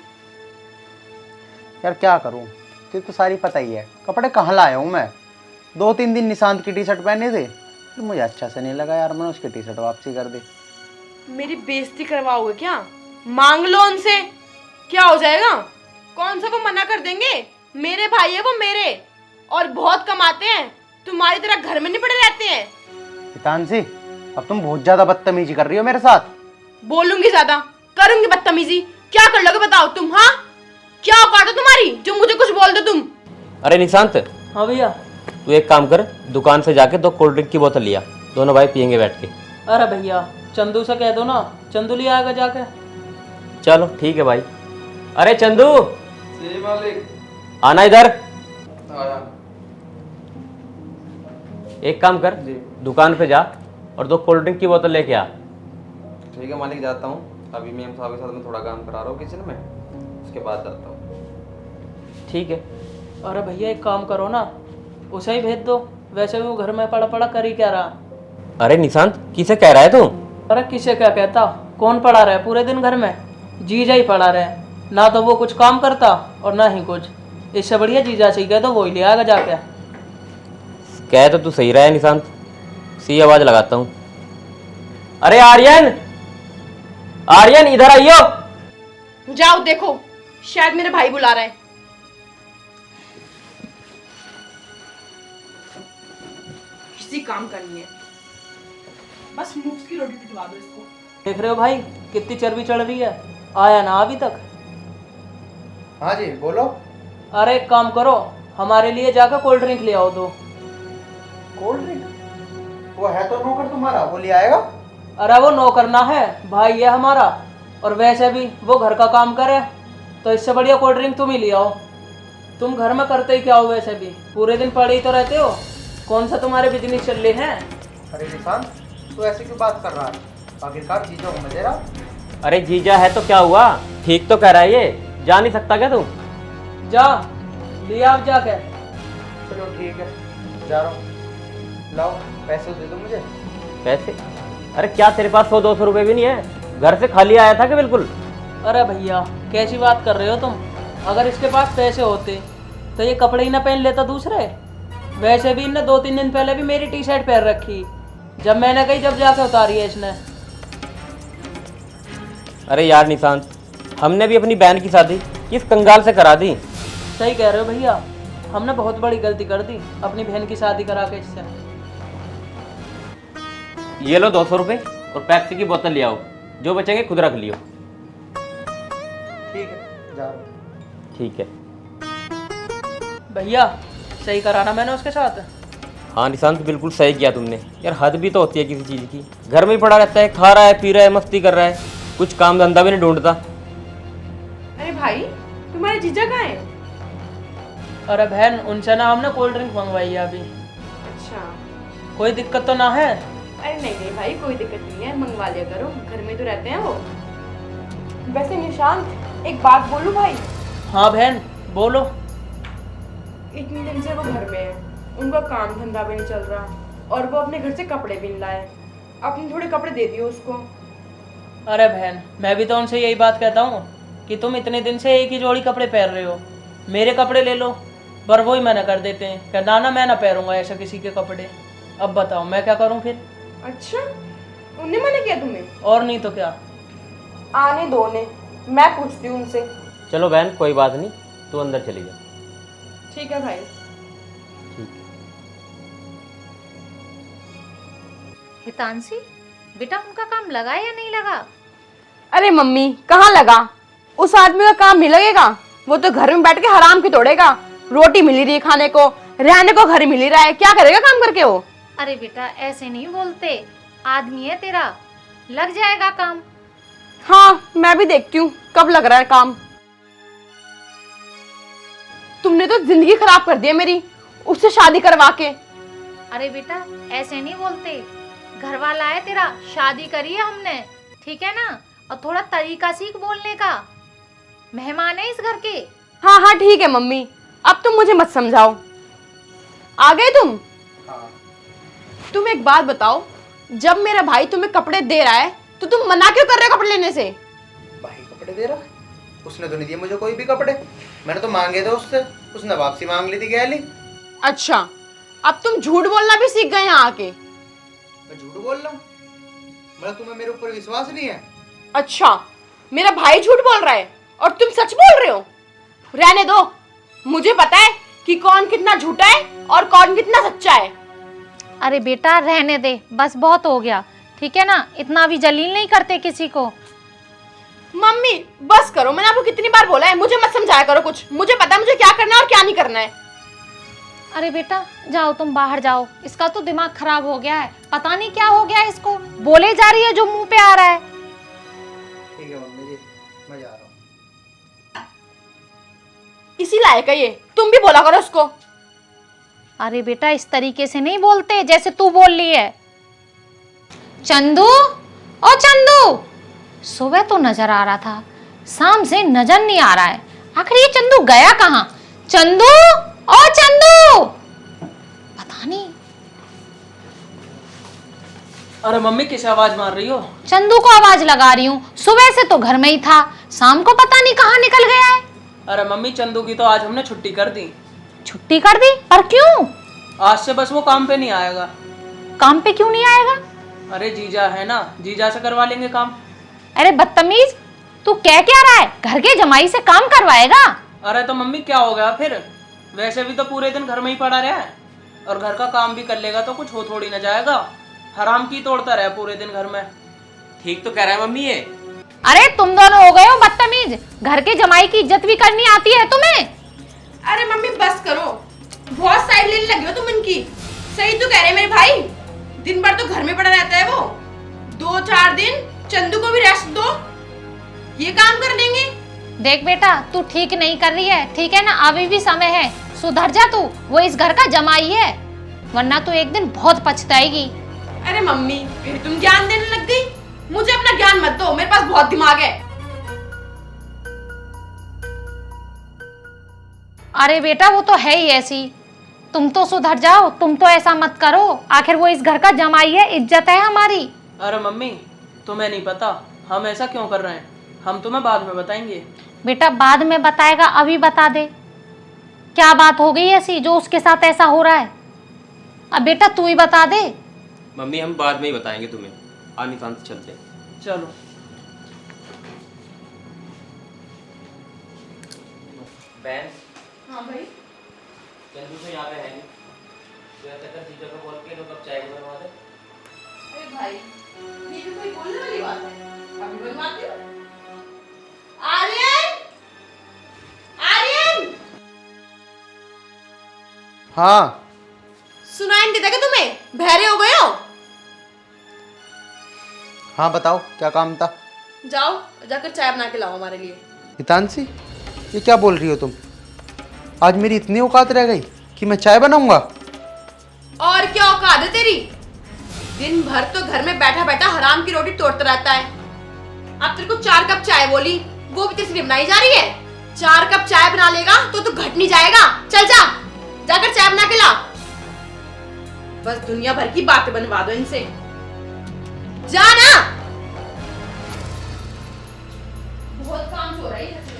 यार क्या करूँ, तुझे तो सारी पता ही है, कपड़े कहाँ लाया हूँ मैं। 2-3 दिन निशांत की टी शर्ट पहने थे, फिर मुझे अच्छा से नहीं लगा यार, मैंने उसकी टी शर्ट वापसी कर दी। मेरी बेइज्जती करवाओगे क्या? मांग लो उनसे, क्या हो जाएगा? कौन सा को मना कर देंगे? मेरे भाई है वो मेरे, और बहुत कमाते हैं, तुम्हारी तरह घर में नहीं पड़े रहते हैं। हितांशी अब तुम बहुत ज्यादा बदतमीजी कर रही हो मेरे साथ। बोलूंगी ज्यादा, करूंगी बदतमीजी, क्या कर लोगे बताओ तुम? हाँ क्या औकात है तुम्हारी जो मुझे कुछ बोल दो तुम? अरे निशांत, हाँ भैया। तू एक काम कर, दुकान से जाके 2 कोल्ड ड्रिंक की बोतल लिया, दोनों भाई पियेंगे बैठ के। अरे भैया चंदू से कह दो ना, चंदू ले आएगा जाके। चलो ठीक है भाई। अरे चंदू, जी मालिक। आना इधर। आया। एक काम कर, दुकान पे जा और 2 कोल्ड ड्रिंक की बोतल लेके आ। ठीक है मालिक, जाता हूँ। अभी मैं साहब के साथ में थोड़ा काम करा रहा हूँ किचन में, उसके बाद जाता हूँ। ठीक है। अरे भैया एक काम करो ना, उसे ही भेज दो, वैसे भी वो घर में पड़ा पड़ा कर ही क्या रहा। अरे निशांत, किसे कह रहा है तू? अरे किसे क्या कहता, कौन पड़ा रहे पूरे दिन घर में? जीजा ही पड़ा रहे, ना तो वो कुछ काम करता और ना ही कुछ। इससे बढ़िया जीजा से ही कह दो, वो ही ले आएगा जाके। कह तो तू सही रहा है निशांत, सी आवाज लगाता हूँ। अरे आर्यन, आर्यन इधर आइयो। जाओ देखो, शायद मेरे भाई बुला रहे हैं। किसी काम करनी है, बस मूव्स की रोटी पिटवा दो इसको। देख रहे हो भाई कितनी चर्बी चढ़ रही है, आया ना अभी तक। हाँ जी बोलो। अरे एक काम करो, हमारे लिए जाकर कोल्ड ड्रिंक ले आओ 2। Cold drink? वो है तो नौकर तुम्हारा, वो ले आएगा। अरे वो नौकर ना है, भाई है हमारा, और वैसे भी वो घर का काम करे, तो इससे बढ़िया कोल्ड ड्रिंक तुम ही ले आओ। तुम घर में करते ही क्या हो, वैसे भी पूरे दिन पड़े ही तो रहते हो, कौन सा तुम्हारे बिजनेस चल रहे हैं? अरे निशांत, तू ऐसे क्यों बात कर रहा है? आखिरकार जीजा हूँ मैं तेरा। अरे जीजा है तो क्या हुआ, ठीक तो कह रहा है ये, जा नहीं सकता क्या तू? जा ले आओ जाके। चलो ठीक है, जा रहा हूँ। लाओ पैसे दे दो मुझे। पैसे? अरे क्या तेरे पास 100-200 रुपए भी नहीं है? घर से खाली आया था कि बिल्कुल? अरे भैया कैसी बात कर रहे हो तुम, अगर इसके पास पैसे होते तो ये कपड़े ही ना पहन लेता दूसरे। वैसे भी इनने 2-3 दिन पहले भी मेरी टी शर्ट पहन रखी, जब मैंने कही जब जाके उतारी है इसने। अरे यार निशांत, हमने भी अपनी बहन की शादी किस कंगाल से करा दी। सही कह रहे हो भैया, हमने बहुत बड़ी गलती कर दी अपनी बहन की शादी करा के इससे। ये लो 200 रुपए और पैप्सी की बोतल ले आओ, जो बचेंगे खुद रख लियो। ठीक है, जा रहा हूँ। ठीक है। भैया सही कराना मैंने उसके साथ। हाँ निशांत, बिल्कुल सही किया तुमने यार, हद भी तो होती है किसी चीज़ की। घर में ही पड़ा रहता है, खा रहा है, पी रहा है, मस्ती कर रहा है, कुछ काम धंधा भी नहीं ढूंढता। अरे भाई तुम्हारे जीजा कहाँ है? अरे बहन उनसे ना हमने कोल्ड ड्रिंक मंगवाई है अभी। अच्छा। कोई दिक्कत तो ना है? अरे नहीं नहीं भाई, कोई दिक्कत नहीं है, मंगवा लिया करो, घर में तो रहते हैं वो। वैसे निशांत एक बात बोलूं भाई? हाँ बहन बोलो। इतने दिन से वो घर में है, उनका काम धंधा भी नहीं चल रहा, और वो अपने घर से कपड़े भी नहीं लाए। अपने थोड़े कपड़े दे दियो उसको। अरे बहन मैं भी तो उनसे यही बात कहता हूँ कि तुम इतने दिन से एक ही जोड़ी कपड़े पहन रहे हो, मेरे कपड़े ले लो, पर वो ही मना कर देते हैं कि ना ना मैं ना पहनूंगा ऐसा किसी के कपड़े। अब बताओ मैं क्या करूँ फिर? अच्छा, उन्हें मना किया तुम्हें? और नहीं तो क्या। आने दो उन्हें, मैं पूछती हूँ उनसे। चलो बहन कोई बात नहीं, तू अंदर चली जा। ठीक है भाई। हितांशी बेटा, उनका काम लगा या नहीं लगा? अरे मम्मी कहाँ लगा, उस आदमी का काम नहीं लगेगा, वो तो घर में बैठ के हराम की तोड़ेगा। रोटी मिल रही है खाने को, रहने को घर मिल रहा है, क्या करेगा काम करके वो? अरे बेटा ऐसे नहीं बोलते, आदमी है तेरा, लग जाएगा काम। हाँ मैं भी देखती हूँ कब लग रहा है काम। तुमने तो जिंदगी खराब कर दी है मेरी, उससे शादी करवा के। अरे बेटा ऐसे नहीं बोलते, घर वाला है तेरा, शादी करी है हमने, ठीक है ना? और थोड़ा तरीका सीख बोलने का, मेहमान है इस घर के। हाँ हाँ ठीक है मम्मी, अब तुम मुझे मत समझाओ। आ गए तुम? हाँ। तुम एक बात बताओ, जब मेरा भाई तुम्हें कपड़े दे रहा है तो तुम मना क्यों कर रहे हो कपड़े लेने से? भाई कपड़े दे रहा है? उसने तो नहीं दिए मुझे कोई भी कपड़े, मैंने तो मांगे थे उससे, उसने वापसी मांग ली थी गैली। अच्छा, अब तुम झूठ बोलना भी सीख गए यहाँ आके? मैं झूठ बोल रहा हूँ? मतलब तुम्हें मेरे ऊपर विश्वास नहीं है? अच्छा, मेरा भाई झूठ बोल रहा है और तुम सच बोल रहे हो? रहने दो, मुझे पता है कि कौन कितना झूठा है और कौन कितना सच्चा है। अरे बेटा रहने दे, बस बहुत हो गया, ठीक है ना? इतना भी जलील नहीं करते किसी को। मम्मी बस करो, मैंने आपको कितनी बार बोला है, मुझे मत समझाया करो कुछ, मुझे पता है मुझे क्या करना है और क्या नहीं करना है। अरे बेटा जाओ, तुम बाहर जाओ, इसका तो दिमाग खराब हो गया है, पता नहीं क्या हो गया है इसको, बोले जा रही है जो मुंह पे आ रहा है। ठीक है मम्मी जी, मैं जा रहा हूँ। इसी लायक है ये, तुम भी बोला करो उसको। अरे बेटा इस तरीके से नहीं बोलते जैसे तू बोल रही है। चंदू, ओ चंदू, सुबह तो नजर आ रहा था, शाम से नजर नहीं आ रहा है, आखिर ये चंदू गया कहाँ? चंदू, ओ चंदू, पता नहीं। अरे मम्मी किस आवाज मार रही हो? चंदू को आवाज लगा रही हूँ, सुबह से तो घर में ही था, शाम को पता नहीं कहाँ निकल गया है। अरे मम्मी चंदू की तो आज हमने छुट्टी कर दी। छुट्टी कर दी? पर क्यों? आज से बस वो काम पे नहीं आएगा। काम पे क्यों नहीं आएगा? अरे जीजा है ना, जीजा से करवा लेंगे काम। अरे बदतमीज, तू क्या रहा है? घर के जमाई से काम करवाएगा? अरे तो मम्मी क्या हो गया फिर, वैसे भी तो पूरे दिन घर में ही पड़ा रहा है, और घर का काम भी कर लेगा तो कुछ हो थोड़ी ना जाएगा, हराम की तोड़ता रहा पूरे दिन घर में। ठीक तो कह रहा है मम्मी ये। अरे तुम दोनों हो गए हो बदतमीज, घर के जमाई की इज्जत भी करनी आती है तुम्हें? अरे मम्मी बस करो, बहुत साइड लेने लगे हो तुम इनकी। सही तो कह रहे मेरे भाई, दिन भर तो घर में पड़ा रहता है वो, 2-4 दिन चंदू को भी रेस्ट दो, ये काम कर लेंगे। देख बेटा तू ठीक नहीं कर रही है, ठीक है ना, अभी भी समय है, सुधर जा तू, वो इस घर का जमाई है, वरना तू एक दिन बहुत पछताएगी। अरे मम्मी फिर तुम ज्ञान देने लग गई, मुझे अपना ज्ञान मत दो, मेरे पास बहुत दिमाग है। अरे बेटा वो तो है ही ऐसी, तुम तो सुधर जाओ, तुम तो ऐसा मत करो, आखिर वो इस घर का जमाई है, इज्जत है हमारी। अरे मम्मी तुम्हें नहीं पता हम ऐसा क्यों कर रहे हैं, हम तुम्हें बाद में बताएंगे। बेटा बाद में बताएगा, अभी बता दे क्या बात हो गई ऐसी जो उसके साथ ऐसा हो रहा है, अब बेटा तू ही बता दे। मम्मी हम बाद में ही बताएंगे तुम्हें, आज निशांत से चलते हैं। चलो। बहन, हाँ भाई। चंदू तो यहाँ पे है नहीं, तो ऐसा कर जीजा को बोल के तो कब चाय को बनवा दे। अरे भाई ये भी कोई बोलने वाली बात है, अभी बनवाती हूँ। आर्यन, आर्यन, हाँ सुनाई नहीं देता क्या तुम्हें, बहरे हो गए हो? हाँ बताओ क्या काम था? जाओ जाकर चाय बना के लाओ हमारे लिए। हितांशी, ये क्या बोल रही हो तुम? आज मेरी इतनी औकात रह गई कि मैं चाय बनाऊंगा? और क्या औकात है तेरी, दिन भर तो घर में बैठा बैठा हराम की रोटी तोड़ता रहता है, अब तेरे को 4 कप चाय बोली, वो भी तेरे से बनाई जा रही है। 4 कप चाय बना लेगा तो तू घट नहीं जाएगा, चल जा जाकर चाय बना के ला। बस दुनिया भर की बातें बनवा दो इनसे, जा ना, बहुत काम हो रहा है सच में।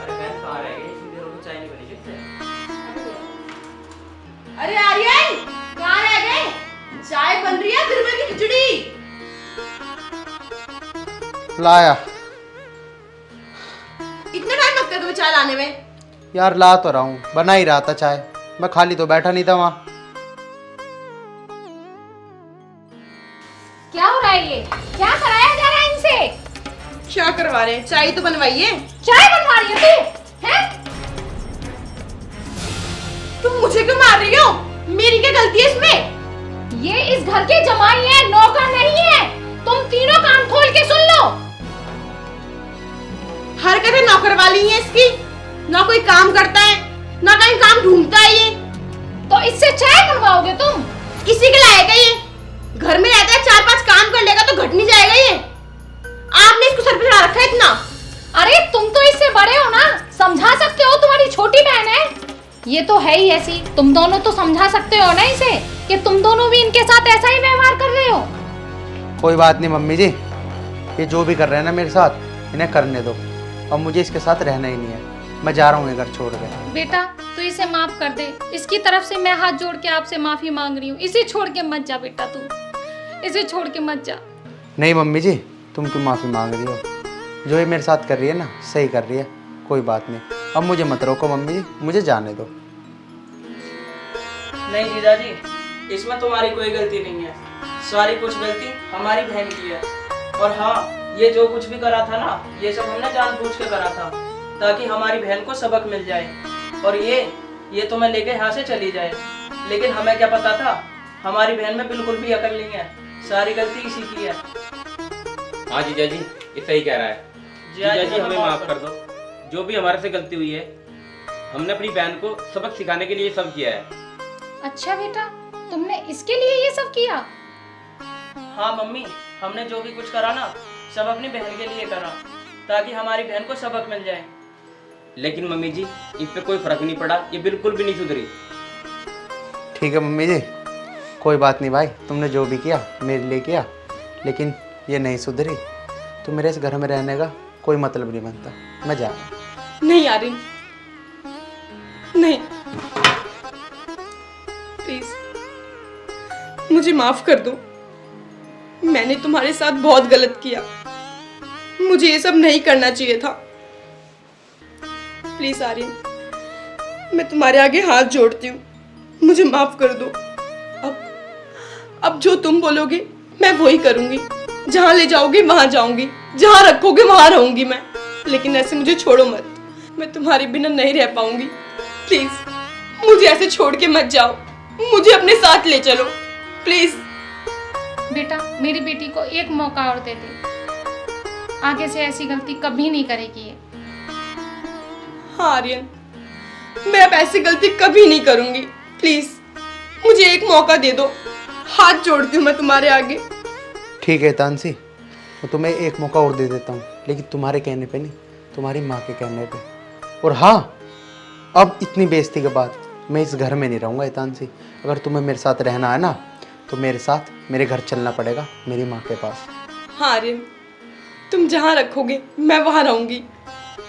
अरे बहन कहाँ रह गई, इतनी देर हो गई चाय नहीं बनी किससे? अरे आर्यन कहाँ रह गए, चाय बन रही है, बिरबल की खिचड़ी। लाया इतना टाइम लगता है तुम्हें चाय लाने में? यार, ला तो रहा हूँ, बना ही रहा था चाय, मैं खाली तो बैठा नहीं था वहाँ। क्या हो रहा है ये, क्या कराया जा रहा है इनसे? क्या करवा रहे हैं, चाय तो बनवाइए। चाय बनवा रही है तू हैं? तुम मुझे क्यों मार रही हो, मेरी क्या गलती है इसमें? ये इस घर के जमाई है, नौकर नहीं है, तुम तीनों कान खोल के सुन लो। हरकतें नौकर वाली है इसकी, ना कोई काम करता है ना कहीं काम ढूंढता है ये। तो इससे चाय बनवाओगे तुम? इसी के लायक है ये, घर में रहता है 4-5 काम कर लेगा तो घट नहीं जाएगा ये, आपने इसको सर पे चढ़ा रखा है इतना। अरे तुम तो इससे बड़े हो ना, समझा सकते हो, तुम्हारी छोटी बहन है, ये तो है ही ऐसी, तुम दोनों तो समझा सकते हो ना इसे कि तुम दोनों भी इनके साथ ऐसा ही व्यवहार कर रहे हो। कोई बात नहीं मम्मी जी, ये जो भी कर रहे हैं ना मेरे साथ, इन्हें करने दो, अब मुझे इसके साथ रहना ही नहीं है। मैं जा रहा हूँ ये घर छोड़ के। बेटा तू इसे माफ कर दे, इसकी तरफ से मैं हाथ जोड़ के आपसे माफी मांग रही हूँ। इसे छोड़ के मत जा बेटा, तू इसे छोड़ के मत जा। नहीं मम्मी जी, तुम क्यों माफ़ी मांग रही हो? जो ये मेरे साथ कर रही है ना, सही कर रही है, कोई बात नहीं। अब मुझे मत रोको मम्मी जी, मुझे जाने दो। नहीं जीजाजी, इसमें तुम्हारी कोई गलती नहीं है। सारी कुछ गलती हमारी बहन की है। और हाँ, ये जो कुछ भी करा था ना, ये सब हमने जानबूझ के करा था ताकि हमारी बहन को सबक मिल जाए और ये तुम्हें लेके यहाँ से चली जाए। लेकिन हमें क्या पता था, हमारी बहन में बिल्कुल भी अकल नहीं है। सारी गलती इसी की है। हाँ जीजा जी, ये सही कह रहा है। जीजा जी हमें माफ कर दो, जो भी हमारे से गलती हुई है। हमने अपनी बहन को सबक सिखाने के लिए सब किया है। अच्छा बेटा, तुमने इसके लिए ये सब किया? हाँ मम्मी, हमने जो भी कुछ करा ना, सब अपनी बहन के लिए करा ताकि हमारी बहन को सबक मिल जाए। लेकिन मम्मी जी, इस पे कोई फर्क नहीं पड़ा, ये बिल्कुल भी नहीं सुधरी। ठीक है मम्मी जी, कोई बात नहीं भाई, तुमने जो भी किया मेरे लिए किया, लेकिन ये नहीं सुधरी तो मेरे इस घर में रहने का कोई मतलब नहीं बनता। मैं जा रहा हूँ। नहीं आर्यन, नहीं, प्लीज मुझे माफ कर दो। मैंने तुम्हारे साथ बहुत गलत किया, मुझे ये सब नहीं करना चाहिए था। प्लीज आर्यन, मैं तुम्हारे आगे हाथ जोड़ती हूँ, मुझे माफ कर दो। अब जो तुम बोलोगे मैं वही करूंगी। जहाँ ले जाओगे वहां जाऊंगी, जहाँ रखोगे वहां रहूंगी मैं। लेकिन ऐसे मुझे छोड़ो मत, मैं तुम्हारे बिना नहीं रह पाऊंगी। प्लीज मुझे ऐसे छोड़ के मत जाओ, मुझे अपने साथ ले चलो प्लीज। बेटा मेरी बेटी को एक मौका और दे दे, आगे से ऐसी गलती कभी नहीं करेगी ये। हाँ आर्यन, मैं अब ऐसी गलती कभी नहीं करूंगी। प्लीज मुझे एक मौका दे दो, हाथ जोड़ती हूँ मैं तुम्हारे आगे। ठीक है तानसी, मैं तुम्हें एक मौका और दे देता हूँ, लेकिन तुम्हारे कहने पे नहीं, तुम्हारी माँ के कहने पे। और हाँ, अब इतनी बेइज्जती के बाद मैं इस घर में नहीं रहूँगा तानसी। अगर तुम्हें मेरे साथ रहना है ना, तो मेरे साथ मेरे घर चलना पड़ेगा, मेरी माँ के पास। हाँ आर्यन, तुम जहाँ रखोगे मैं वहाँ रहूंगी।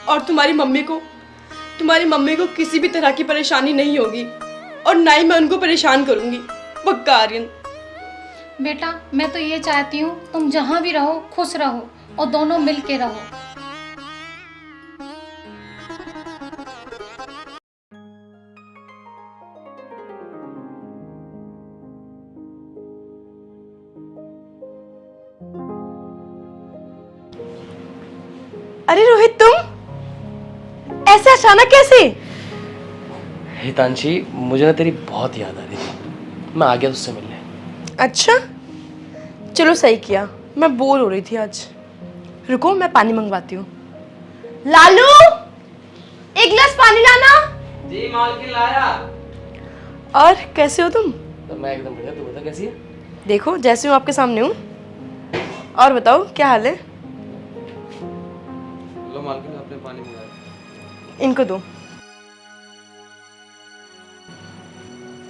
और तुम्हारी मम्मी को किसी भी तरह की परेशानी नहीं होगी, और ना ही मैं उनको परेशान करूंगी, पक्का आर्यन। बेटा मैं तो ये चाहती हूँ तुम जहाँ भी रहो खुश रहो और दोनों मिल के रहो। अरे रोहित, तुम ऐसे अचानक कैसे? हितांशी, मुझे ना तेरी बहुत याद आ रही थी, मैं आ गया उससे मिलने। अच्छा चलो सही किया, मैं बोर हो रही थी आज। रुको मैं पानी मंगवाती हूँ। लालू, एक गिलास पानी लाना। जी मालकिन लाया। और कैसे हो तुम? तो मैं एकदम बढ़िया, तू बता कैसी है? देखो जैसे हूँ आपके सामने हूँ। और बताओ क्या हाल है? लो मालकिन, आपने पानी मंगाया। इनको दो।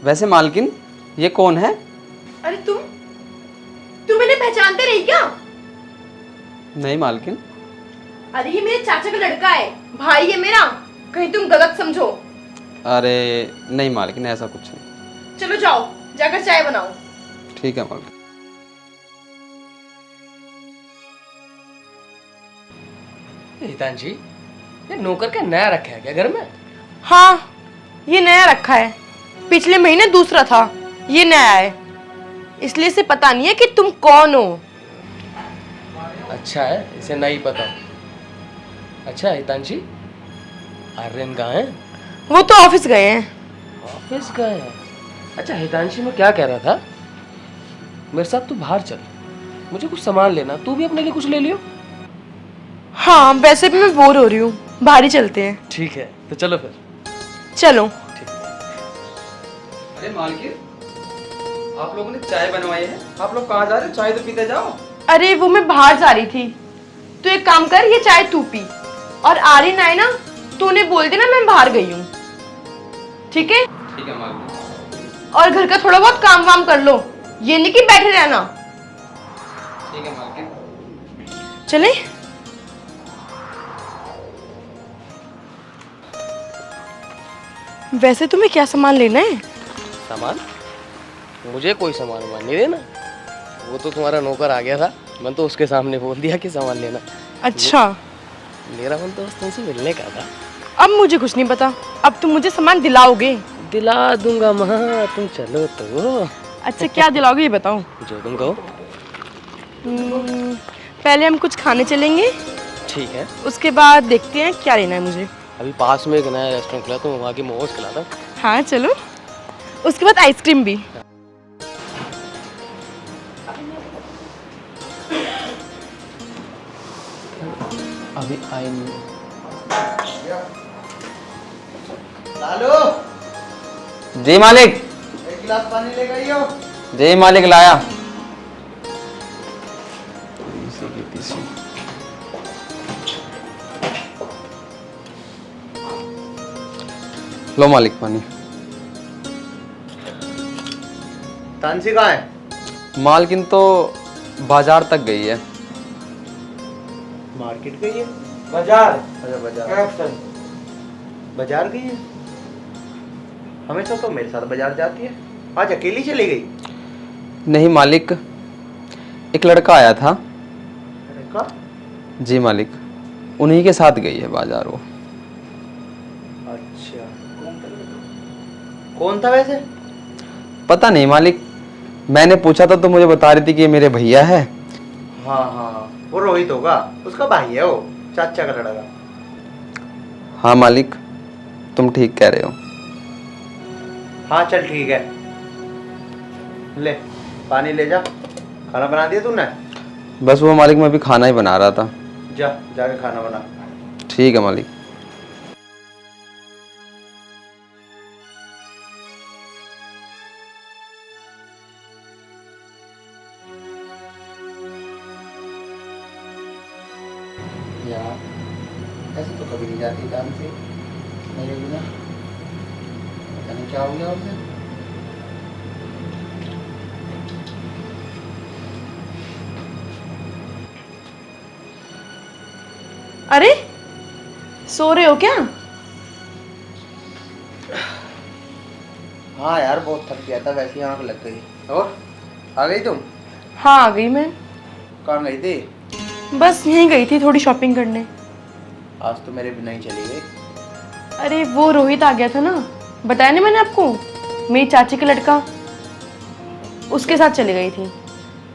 वैसे मालकिन, ये कौन है? अरे तुम इन्हें पहचानते नहीं क्या? नहीं मालकिन। अरे ये मेरे चाचा का लड़का है, भाई है मेरा, कहीं तुम गलत समझो। अरे नहीं मालकिन, ऐसा कुछ नहीं। चलो जाओ, जाकर चाय बनाओ। ठीक है मालकिन। हितांशी, ये नौकर का नया रखा है क्या घर में? हाँ ये नया रखा है, पिछले महीने दूसरा था, ये नया है, इसलिए इसे पता नहीं है कि तुम कौन हो। अच्छा है, इसे नहीं पता। अच्छा हितांशी, आर्यन कहाँ है? वो तो ऑफिस गए हैं। ऑफिस गए हैं? अच्छा हितांशी, मैं क्या कह रहा था, मेरे साथ तू बाहर चल, मुझे कुछ सामान लेना, तू भी अपने लिए कुछ ले लियो। हाँ वैसे भी मैं बोर हो रही हूँ, बाहर ही चलते हैं। ठीक है तो चलो फिर। चलो। अरे मालकिन, आप लोगों ने चाय बनवाई है, आप लोग कहाँ जा रहे हो? चाय तो पीते जाओ। अरे वो मैं बाहर जा रही थी, तो एक काम कर, ये चाय तू पी, और आर्यन आए ना तो उन्हें बोल देना मैं बाहर गई हूँ, ठीक है? ठीक है मालकिन। और घर का थोड़ा बहुत काम वाम कर लो, ये नहीं कि बैठे रहना। ठीक है मालकिन। चले? वैसे तुम्हें क्या सामान लेना है? सामान? मुझे कोई सामान नहीं देना। वो तो तुम्हारा नौकर आ गया था, मैंने तो उसके सामने बोल दिया कि सामान लेना। अच्छा, मेरा मन तो बस तुमसे मिलने का था। अब मुझे कुछ नहीं पता, अब तुम मुझे सामान दिलाओगे? दिला दूंगा माँ, तुम चलो तो। अच्छा, क्या दिलाओगे ये बताओ। जो तुम कहो। पहले हम कुछ खाने चलेंगे, ठीक है। उसके बाद देखते हैं क्या लेना है मुझे। अभी पास में एक नया रेस्टोरेंट खुला तो वहाँ की मोमोज खिलाता हूँ। हाँ चलो, उसके बाद आइसक्रीम भी। अभी आई नहीं। लालू, जी मालिक। एक गिलास पानी ले गई हो? जी मालिक, लाया। लो मालिक पानी। तानसी कहाँ है? मालकिन तो बाजार तक गई है। मार्केट गई है? बाजार? अच्छा बाजार। बाजार गई है? हमेशा तो मेरे साथ बाजार जाती है, आज अकेली चली गई। नहीं मालिक, एक लड़का आया था। लड़का? जी मालिक, उन्हीं के साथ गई है बाजार वो। अच्छा, कौन था वैसे? पता नहीं मालिक, मैंने पूछा था तो मुझे बता रही थी कि ये मेरे भैया है। हाँ हाँ, वो रोहित होगा, उसका भाई है वो, चाचा का लड़का। हाँ मालिक, तुम ठीक कह रहे हो। हाँ चल ठीक है, ले पानी ले जा। खाना बना दिया तूने? बस वो मालिक, मैं अभी खाना ही बना रहा था। जाके खाना बना। ठीक है मालिक। यार ऐसे तो कभी नहीं जाती काम से मेरे बिना, पता नहीं क्या हो गया उसे। अरे, सो रहे हो क्या? हाँ यार, बहुत थक गया था, वैसे ही आँख लग गई। और आ गई तुम? हाँ आ गई मैं। कहाँ गई थी? बस यहीं गई थी थोड़ी शॉपिंग करने। आज तो मेरे बिना ही चली गई। अरे वो रोहित आ गया था ना, बताया नहीं मैंने आपको, मेरी चाची का लड़का, उसके साथ चली गई थी।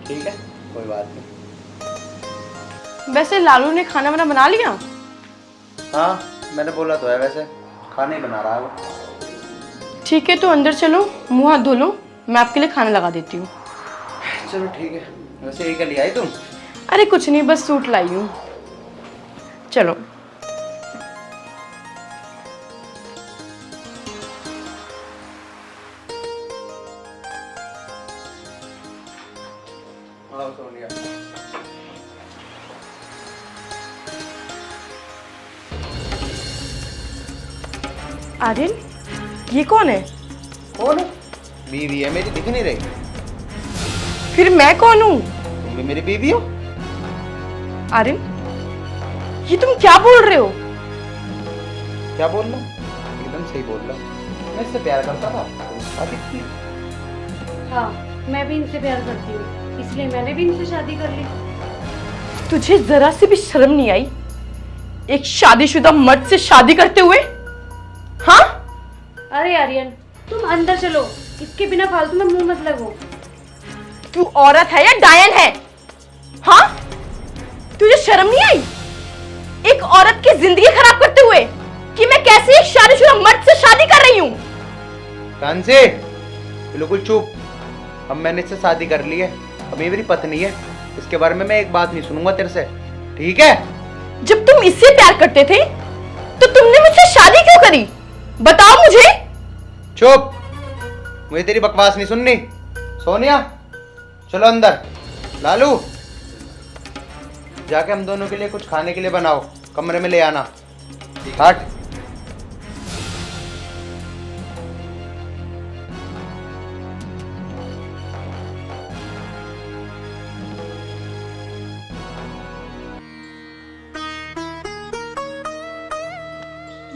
ठीक है, कोई बात नहीं। वैसे लालू ने खाना वाना बना लिया? हाँ मैंने बोला तो है, वैसे खाना ही बना रहा है वो। ठीक है, तो अंदर चलो, मुंह हाथ धो लो, मैं आपके लिए खाना लगा देती हूँ। चलो ठीक है। वैसे ये क्या ले आई तुम? अरे कुछ नहीं, बस सूट लाई हूँ। चलो। हाँ सोनिया। आर्यन, ये कौन है? कौन है? बीवी है मेरी, दिख नहीं रही? फिर मैं कौन हूँ? तुम भी मेरी बीवी हो? आर्यन, ये तुम क्या बोल रहे हो? क्या बोल रहा हूँ? एकदम सही बोल रहा हूँ। मैं इससे प्यार करता था, तुम शादी की। हाँ, मैं भी इनसे प्यार करती हूँ, इसलिए मैंने भी इनसे शादी कर ली। तुझे जरा सी भी शर्म नहीं आई एक शादीशुदा मर्द से शादी करते हुए? हाँ? अरे आर्यन, तुम अंदर चलो, इसके बिना फालतू में मुंह मत लगो। तू औरत है या डायन है? हाँ? तुझे शर्म नहीं आई एक औरत की जिंदगी खराब करते हुए कि मैं कैसे एक शादीशुदा मर्द से शादी कर रही हूँ? कांसे, बिल्कुल चुप। अब मैंने इससे शादी कर ली है, अब ये मेरी पत्नी है, इसके बारे में मैं एक बात नहीं सुनूंगा तेरे से, ठीक है? जब तुम इससे प्यार करते थे तो तुमने मुझसे शादी क्यों करी? बताओ मुझे। चुप, मुझे तेरी बकवास नहीं सुननी। सोनिया चलो अंदर। लालू जाके हम दोनों के लिए कुछ खाने के लिए बनाओ, कमरे में ले आना। हट।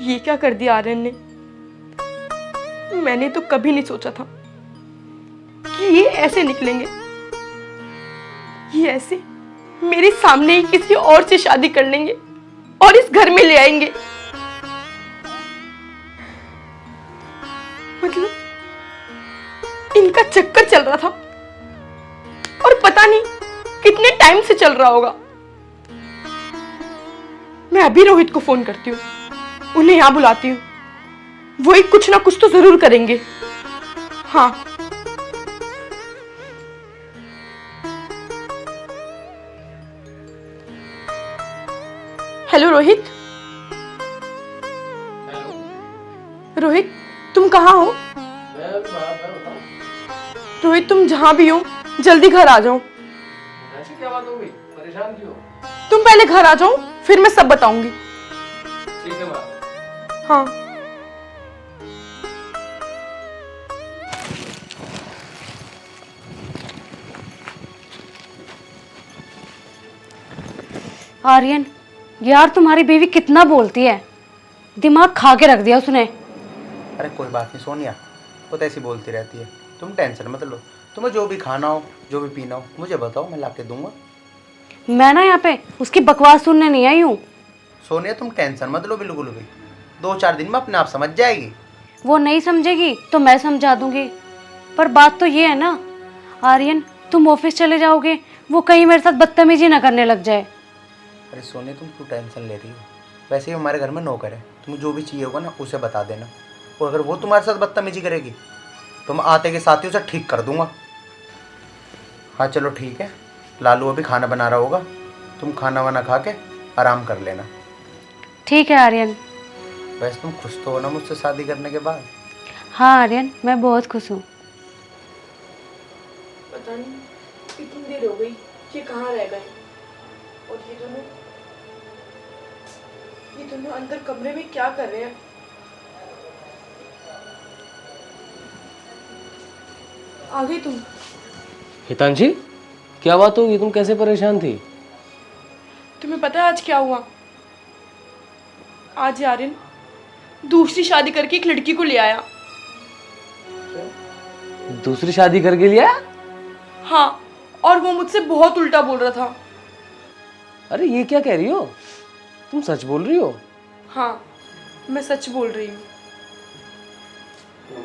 ये क्या कर दिया आर्यन ने? मैंने तो कभी नहीं सोचा था कि ये ऐसे निकलेंगे, ये ऐसे मेरे सामने ही किसी और से शादी कर लेंगे और इस घर में ले आएंगे। मतलब इनका चक्कर चल रहा था और पता नहीं कितने टाइम से चल रहा होगा। मैं अभी रोहित को फोन करती हूँ, उन्हें यहां बुलाती हूँ, वो ही कुछ ना कुछ तो जरूर करेंगे। हाँ, हेलो रोहित। रोहित तुम कहाँ हो? रोहित तुम जहां भी हो जल्दी घर आ जाओ। क्या बात हो गई? परेशान क्यों? तुम पहले घर आ जाओ, फिर मैं सब बताऊंगी। ठीक है माँ। हाँ। आर्यन, यार तुम्हारी बीवी कितना बोलती है, दिमाग खा के रख दिया उसने। अरे कोई बात नहीं सोनिया, वो तो ऐसी बोलती रहती है, तुम टेंशन मत लो। तुम्हें जो भी खाना हो, जो भी पीना हो, मुझे बताओ, मैं ला के दूंगा। मैं ना यहाँ पे उसकी बकवास सुनने नहीं आई हूँ। सोनिया तुम टेंशन मत लो बिल्कुल भी, 2-4 दिन में अपने आप समझ जाएगी। वो नहीं समझेगी तो मैं समझा दूंगी, पर बात तो ये है ना आर्यन, तुम ऑफिस चले जाओगे, वो कहीं मेरे साथ बदतमीजी ना करने लग जाए। अरे सोनिया तुम क्यों टेंशन ले रही हो? वैसे ही हमारे घर में नौकर है, तुम्हें जो भी चाहिए होगा ना उसे बता देना, और अगर वो तुम्हारे साथ बदतमीजी करेगी तो मैं आते के साथ ही उसे ठीक कर दूंगा। हाँ चलो ठीक है, लालू अभी खाना बना रहा होगा, तुम खाना वाना खा के आराम कर लेना। ठीक है आर्यन। वैसे तुम खुश तो हो ना मुझसे शादी करने के बाद? हाँ आर्यन, मैं बहुत खुश हूँ। पता नहीं कितनी देर हो गई, ये कहाँ रह गए? और ये दोनों अंदर कमरे में क्या कर रहे हैं? आ गई तुम? हितांशी, क्या बात होगी? तुम कैसे परेशान थी? तुम्हें पता है आज क्या हुआ? आज आर्यन दूसरी शादी करके एक लड़की को ले आया। दूसरी शादी करके लिया? हाँ, और वो मुझसे बहुत उल्टा बोल रहा था। अरे ये क्या कह रही हो? तुम सच बोल रही हो? हाँ, मैं सच बोल रही हूँ।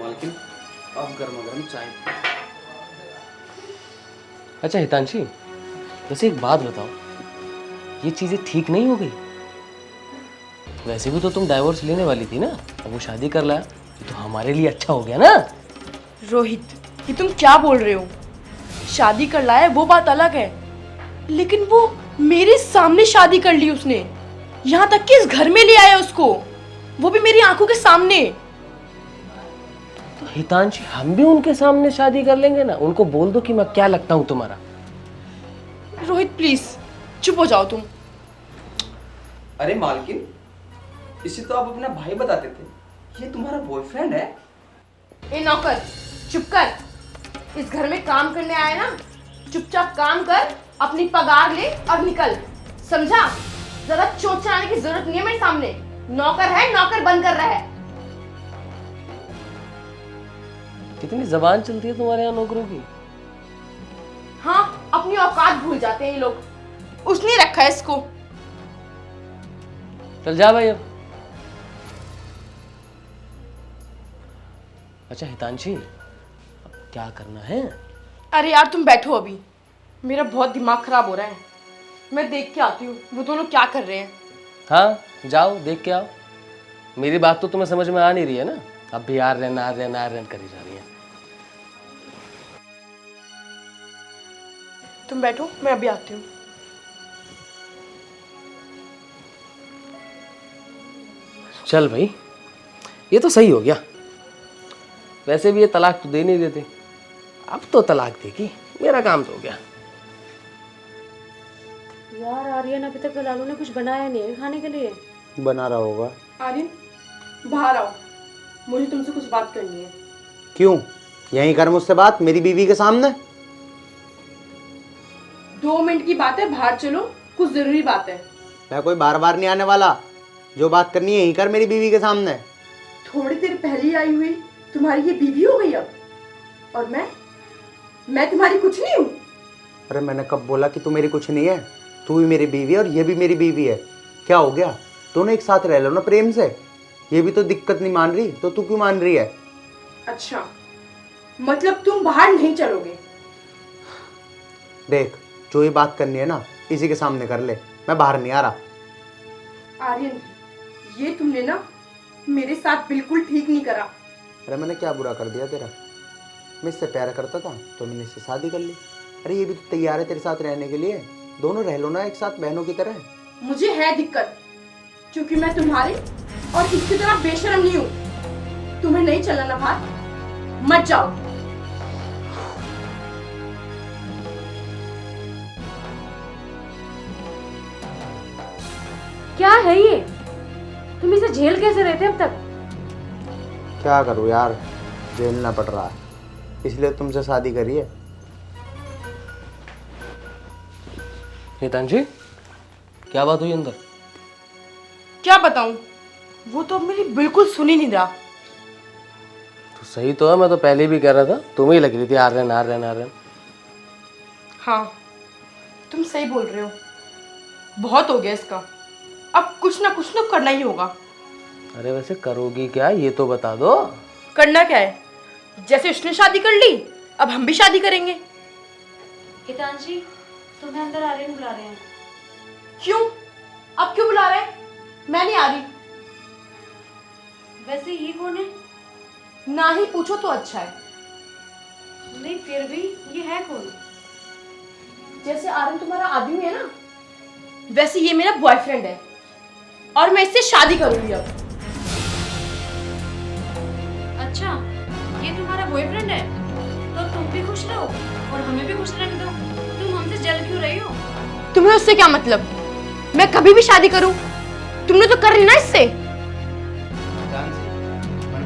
मालकिन, अब गर्मा गर्म चाय। अच्छा हितांशी, वैसे एक बात बताओ, ये चीजें ठीक नहीं हो गई? वैसे भी तो तुम डाइवोर्स लेने वाली थी ना, अब वो शादी कर लाया, ये तो हमारे लिए अच्छा हो गया ना। रोहित, ये तुम क्या बोल रहे हो? शादी कर लाया वो बात अलग है, लेकिन वो मेरे सामने शादी कर ली उसने, यहाँ तक कि इस घर में ले आया उसको, वो भी मेरी आंखों के सामने। तो हितांशी, हम भी उनके सामने शादी कर लेंगे ना, उनको बोल दो कि मैं क्या लगता हूँ तुम्हारा। रोहित प्लीज चुप हो जाओ तुम। अरे मालकिन, इसे तो आप अपना भाई बताते थे, ये तुम्हारा बॉयफ्रेंड है? ए नौकर, चुप कर। इस घर में काम करने आया ना, चुपचाप काम कर, अपनी पगार ले और निकल, समझा? जरा चोट चलाने की जरूरत नहीं है मेरे सामने। नौकर है, नौकर बन कर रहा है। कितनी जबान चलती है तुम्हारे यहाँ नौकरों की। हाँ, अपनी औकात भूल जाते हैं ये लोग। उसने रखा है इसको। चल जा भाई अब। अच्छा हितांशी, अब क्या करना है? अरे यार तुम बैठो अभी, मेरा बहुत दिमाग खराब हो रहा है। मैं देख के आती हूँ वो दोनों क्या कर रहे हैं। हाँ जाओ, देख के आओ। मेरी बात तो तुम्हें समझ में आ नहीं रही है ना, अब भी आर्यन आर्यन आर्यन करी जा रही है। तुम बैठो, मैं अभी आती हूँ। चल भाई, ये तो सही हो गया। वैसे भी ये तलाक तो दे नहीं देते, अब तो तलाक देगी, मेरा काम तो हो गया। यार आर्यन, अभी तक लालू ने कुछ बनाया नहीं है खाने के लिए। बना रहा होगा। आर्यन बाहर आओ, मुझे तुमसे कुछ बात करनी है। क्यों? यहीं कर मुझसे बात, मेरी बीवी के सामने। 2 मिनट की बात है, बाहर चलो, कुछ जरूरी बात है। मैं कोई बार बार नहीं आने वाला, जो बात करनी है यहीं कर मेरी बीवी के सामने। थोड़ी देर पहले आई हुई तुम्हारी ये बीवी हो गई अब, और मैं तुम्हारी कुछ नहीं हूँ। अरे मैंने कब बोला कि तू मेरी कुछ नहीं है? तू भी मेरी बीवी है और ये भी मेरी बीवी है। क्या हो गया? दोनों एक साथ रह लो ना प्रेम से। ये भी तो दिक्कत नहीं मान रही, तो तू क्यों मान रही है? अच्छा, मतलब तुम बाहर नहीं चलोगे? देख, जो ये बात करनी है ना इसी के सामने कर ले, मैं बाहर नहीं आ रहा। आर्यन, ये तुमने ना मेरे साथ बिल्कुल ठीक नहीं करा। अरे मैंने क्या बुरा कर दिया तेरा? मैं इससे प्यार करता था तो मैंने इससे शादी कर ली। अरे ये भी तो तैयार है तेरे साथ रहने के लिए, दोनों रह लो ना एक साथ बहनों की तरह। मुझे है दिक्कत, क्योंकि मैं तुम्हारे और इसकी तरह बेशर्म नहीं हूँ। तुम्हें नहीं चलना ना बाहर, मत जाओ। क्या है ये? तुम इसे झेल कैसे रहे थे अब तक? क्या करूँ यार, झेलना पड़ रहा है, इसलिए तुमसे शादी करी है। हितांशी, क्या बात हुई अंदर? क्या बताऊं, वो तो अब मेरी बिल्कुल सुन ही नहीं रहा। तो सही तो है, मैं तो पहले भी कह रहा था, तुम ही लग रही थी आर्यन आर्यन आर्यन। हाँ, तुम सही बोल रहे हो, बहुत हो गया इसका। अब कुछ ना कुछ तो करना ही होगा। अरे वैसे करोगी क्या, ये तो बता दो। करना क्या है? जैसे उसने शादी कर ली, अब हम भी शादी करेंगे। हितांशी, तुम्हें अंदर आर्यन बुला रहे हैं। क्यों? अब क्यों बुला रहे हैं? मैं नहीं आ रही। वैसे ये कौन है? ना ही पूछो तो अच्छा है। नहीं फिर भी ये है कौन? जैसे आर्यन तुम्हारा आदमी है ना, वैसे ये मेरा बॉयफ्रेंड है, और मैं इससे शादी करूंगी अब। अच्छा, ये तुम्हारा बॉयफ्रेंड है? तो तुम भी खुश रहो और हमें भी खुश रहने दो। तुम हमसे जल क्यों रही हो? तुम्हें उससे क्या मतलब? मैं कभी भी शादी करूं, तुमने तो कर ली ना इससे।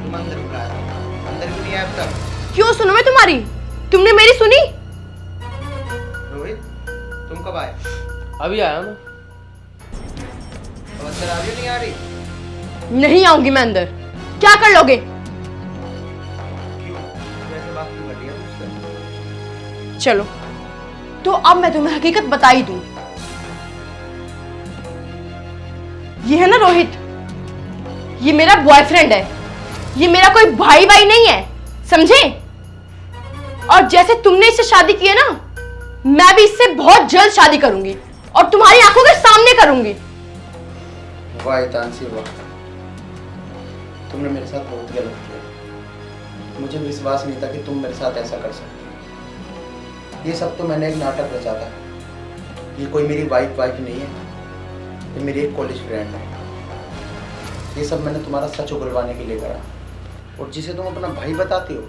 अंदर बुलाया, अंदर क्यों नहीं आया अब तक? क्यों सुनो मैं तुम्हारी? तुमने मेरी सुनी? रोहित, तुम कब आए? अभी आया मैं। अब अंदर आ रही हो नहीं आ रही? नहीं आऊंगी मैं अंदर। क्या कर लोगे? क्यों? वैसे बात क्यों कर रही है मुझसे? चलो, तो अब मैं तुम्हें हकीकत बता ही दूं। ये है ना रोहित, ये मेरा बॉयफ्रेंड है। ये मेरा कोई भाई भाई नहीं है, समझे? और जैसे तुमने इससे शादी की है ना, मैं भी इससे बहुत जल्द शादी करूंगी और तुम्हारी आंखों के सामने करूंगी। वाह तानसी वाह, तुमने मेरे साथ बहुत गलत किया। मुझे विश्वास नहीं था कि तुम मेरे साथ ऐसा कर सकती। ये सब तो मैंने एक नाटक रचा था। ये कोई मेरी वाइफ नहीं है, ये मेरी एक कॉलेज फ्रेंड है। ये सब मैंने तुम्हारा सच उगलवाने के लिए करा, और जिसे तुम अपना भाई बताती हो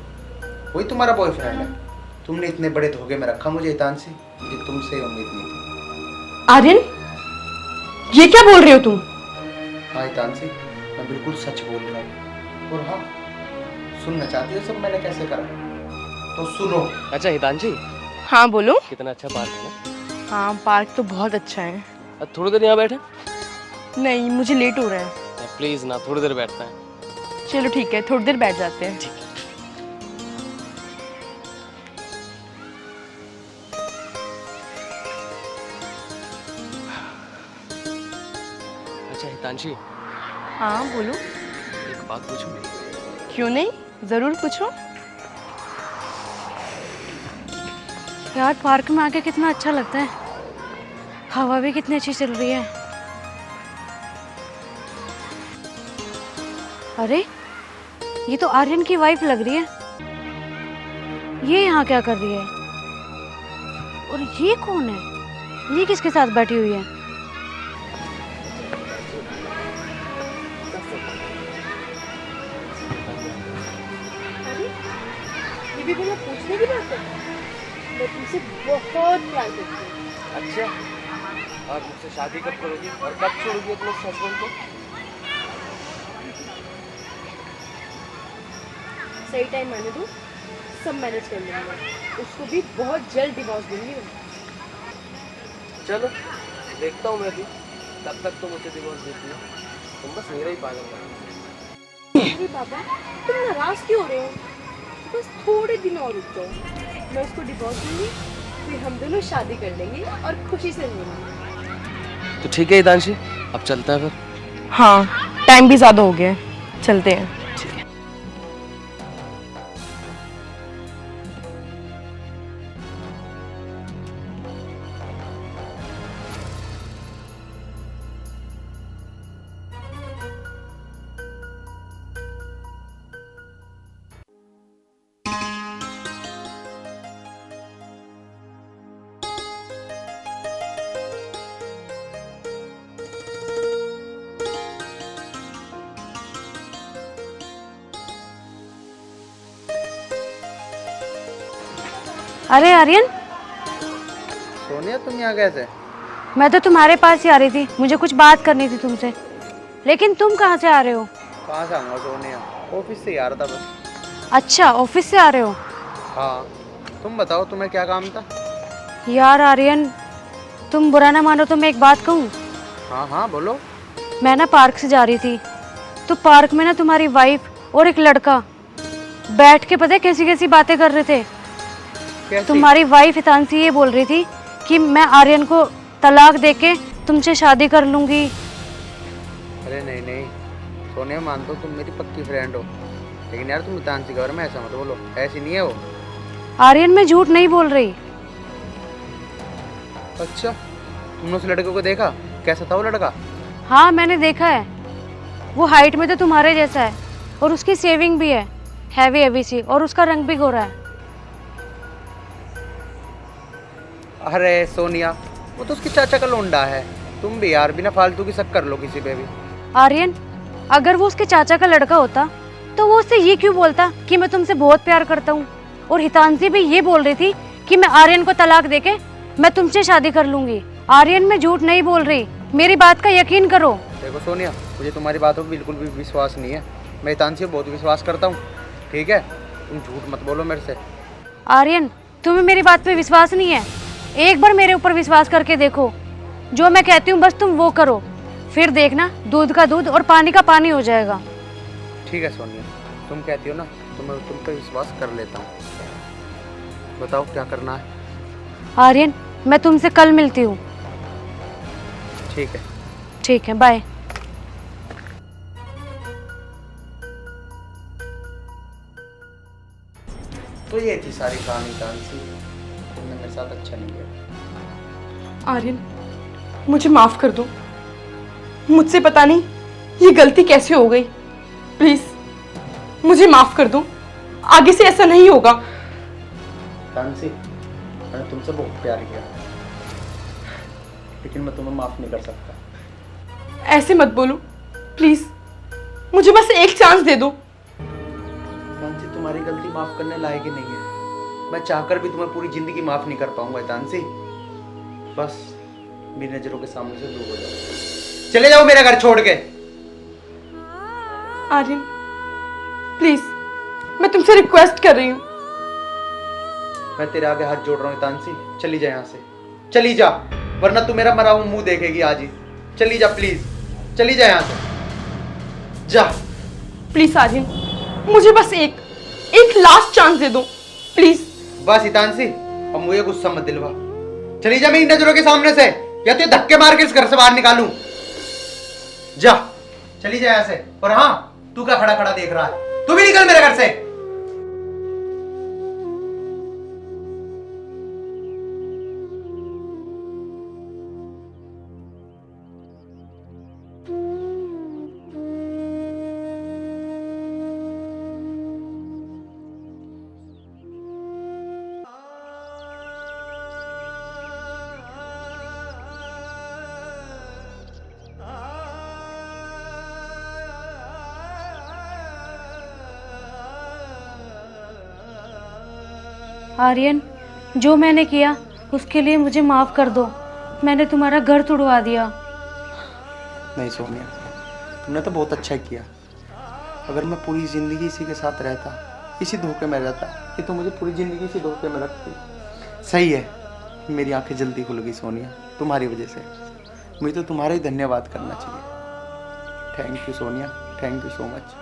वही तुम्हारा बॉयफ्रेंड है। तुमने इतने बड़े धोखे में रखा मुझे हितांशी, मुझे तुमसे उम्मीद नहीं थी। आर्यन, ये क्या बोल रहे हो तुम? हाँ हितांशी, मैं बिल्कुल सच बोल रहा हूँ। और हाँ, सुनना चाहती हो सब मैंने कैसे करा? तो सुनो। अच्छा हितांशी, हाँ बोलो। कितना अच्छा पार्क है ना? हाँ, पार्क तो बहुत अच्छा है। अब थोड़ी देर यहाँ बैठे। नहीं, मुझे लेट हो रहा है। प्लीज ना, थोड़ी देर बैठते हैं। चलो ठीक है, थोड़ी देर बैठ जाते हैं। ठीक है। अच्छा हितांशी, हाँ बोलो। एक बात पूछूं? क्यों नहीं, जरूर पूछो। यार पार्क में आके कितना अच्छा लगता है, हवा भी कितनी अच्छी चल रही है। अरे ये तो आर्यन की वाइफ लग रही है। ये यहाँ क्या कर रही है? और ये कौन है? ये किसके साथ बैठी हुई है? ये भी बिना पूछने की बात है। मैं तुमसे बहुत प्यार करती हूँ। अच्छा, और मुझसे शादी कब करोगी और कब छोड़ोगी अपने हस्बैंड को? सही टाइम मैंने दूँ, सब मैनेज कर लूँगी। उसको भी बहुत जल्द डिवोर्स दूंगी मैं। चलो देखता हूँ मैं भी, तब तक तो मुझे डिवोर्स देती है। तुम बस मेरा ही पागल कर। अरे बाबा, तुम नाराज क्यों हो रहे हो? बस थोड़े दिन और रुक जाओ, मैं उसको डिवोर्स दूंगी, फिर हम दोनों शादी कर लेंगे और खुशी से रहेंगे। तो ठीक है हितांशी, अब चलता है फिर। हाँ, टाइम भी ज्यादा हो गया है, चलते हैं। अरे आर्यन, सोनिया तुम यहाँ कैसे? मैं तो तुम्हारे पास ही आ रही थी, मुझे कुछ बात करनी थी तुमसे। लेकिन तुम कहाँ से आ रहे हो? कहाँ से आऊँगा सोनिया, ऑफिस से ही आ रहा था बस। अच्छा, ऑफिस से आ रहे हो? हाँ, तुम बताओ तुम्हें क्या काम था? यार आर्यन, तुम बुरा ना मानो तो मैं एक बात कहूँ। हाँ हाँ बोलो। मैं ना पार्क से जा रही थी, तो पार्क में ना तुम्हारी वाइफ और एक लड़का बैठ के पता है कैसी कैसी बातें कर रहे थे। कैसी? तुम्हारी वाइफ हितांशी ये बोल रही थी कि मैं आर्यन को तलाक देके तुमसे शादी कर लूंगी। अरे नहीं नहीं सोनिया, मानता हूँ तुम मेरी पक्की फ्रेंड हो, लेकिन यार तुम हितांशी के बारे में ऐसा मत बोलो, ऐसी नहीं है वो। आर्यन, मैं झूठ नहीं बोल रही। अच्छा, तुमने उस लड़के को देखा? कैसा था वो लड़का? हाँ, मैंने देखा है। वो हाइट में तो तुम्हारे जैसा है और उसकी सेविंग भी है, हैवी हैवी सी, और उसका रंग भी गोरा है। अरे सोनिया, वो तो उसकी चाचा का लोंडा है। तुम भी यार बिना फालतू की शक कर लो किसी पे भी। आर्यन, अगर वो उसके चाचा का लड़का होता तो वो उससे ये क्यों बोलता कि मैं तुमसे बहुत प्यार करता हूँ? और हितांशी भी ये बोल रही थी कि मैं आर्यन को तलाक देके मैं तुमसे शादी कर लूंगी। आर्यन, मैं झूठ नहीं बोल रही, मेरी बात का यकीन करो। देखो सोनिया, मुझे तुम्हारी बातों पर बिल्कुल भी विश्वास नहीं है। मैं हितांशी पे बहुत विश्वास करता हूँ, ठीक है? तुम झूठ मत बोलो मेरे से। आर्यन, तुम्हें मेरी बात पे विश्वास नहीं है? एक बार मेरे ऊपर विश्वास करके देखो, जो मैं कहती हूँ बस तुम वो करो, फिर देखना दूध का दूध और पानी का पानी हो जाएगा। ठीक है सोनिया, तुम कहती हो ना तो मैं तुम पे विश्वास कर लेता हूँ। बताओ क्या करना है? आर्यन, मैं तुमसे कल मिलती हूँ। ठीक है। ठीक है, बाय। तो ये थी सारी कहानी हितांशी, तुमने मेरे साथ अच्छा नहीं किया। आर्यन, मुझे माफ कर दो, मुझसे पता नहीं ये गलती कैसे हो गई। प्लीज मुझे माफ कर दो, आगे से ऐसा नहीं होगा। हितांशी, मैंने तुमसे बहुत प्यार किया, लेकिन मैं तुम्हें माफ नहीं कर सकता। ऐसे मत बोलो प्लीज, मुझे बस एक चांस दे दो। हितांशी, तुम्हारी गलती माफ करने लायक ही नहीं है। मैं चाहकर भी तुम्हें पूरी जिंदगी माफ नहीं कर पाऊंगा हितांशी। बस मेरी नजरों के सामने से दूर हो जाओ, चले जाओ मेरा घर छोड़ के। आर्यन प्लीज, मैं तुमसे रिक्वेस्ट कर रही हूँ। मैं तेरे आगे हाथ जोड़ रहा हूँ हितांशी, चली जा यहाँ से, चली जा, वरना तू मेरा मरा हुआ मुंह देखेगी आज ही। चली जा प्लीज, चली जा यहाँ से, जा। प्लीज आर्यन, मुझे बस एक लास्ट चांस दे दो प्लीज। बस हितांशी, अब मुझे गुस्सा मत दिलवा, चली जा मेरी नजरों के सामने से, या तो धक्के मार के इस घर से बाहर निकालूं। जा, चली जा यहाँ से। और हाँ, तू क्या खड़ा खड़ा देख रहा है? तू भी निकल मेरे घर से। आर्यन, जो मैंने किया उसके लिए मुझे माफ कर दो। मैंने तुम्हारा घर तुड़वा दिया। नहीं सोनिया, तुमने तो बहुत अच्छा किया। अगर मैं पूरी जिंदगी इसी के साथ रहता, इसी धोखे में रहता, ये तो मुझे पूरी जिंदगी इसी धोखे में रखती। सही है, मेरी आंखें जल्दी खुल गई सोनिया, तुम्हारी वजह से। मुझे तो तुम्हारा ही धन्यवाद करना चाहिए। Thank you Sonia, thank you so much.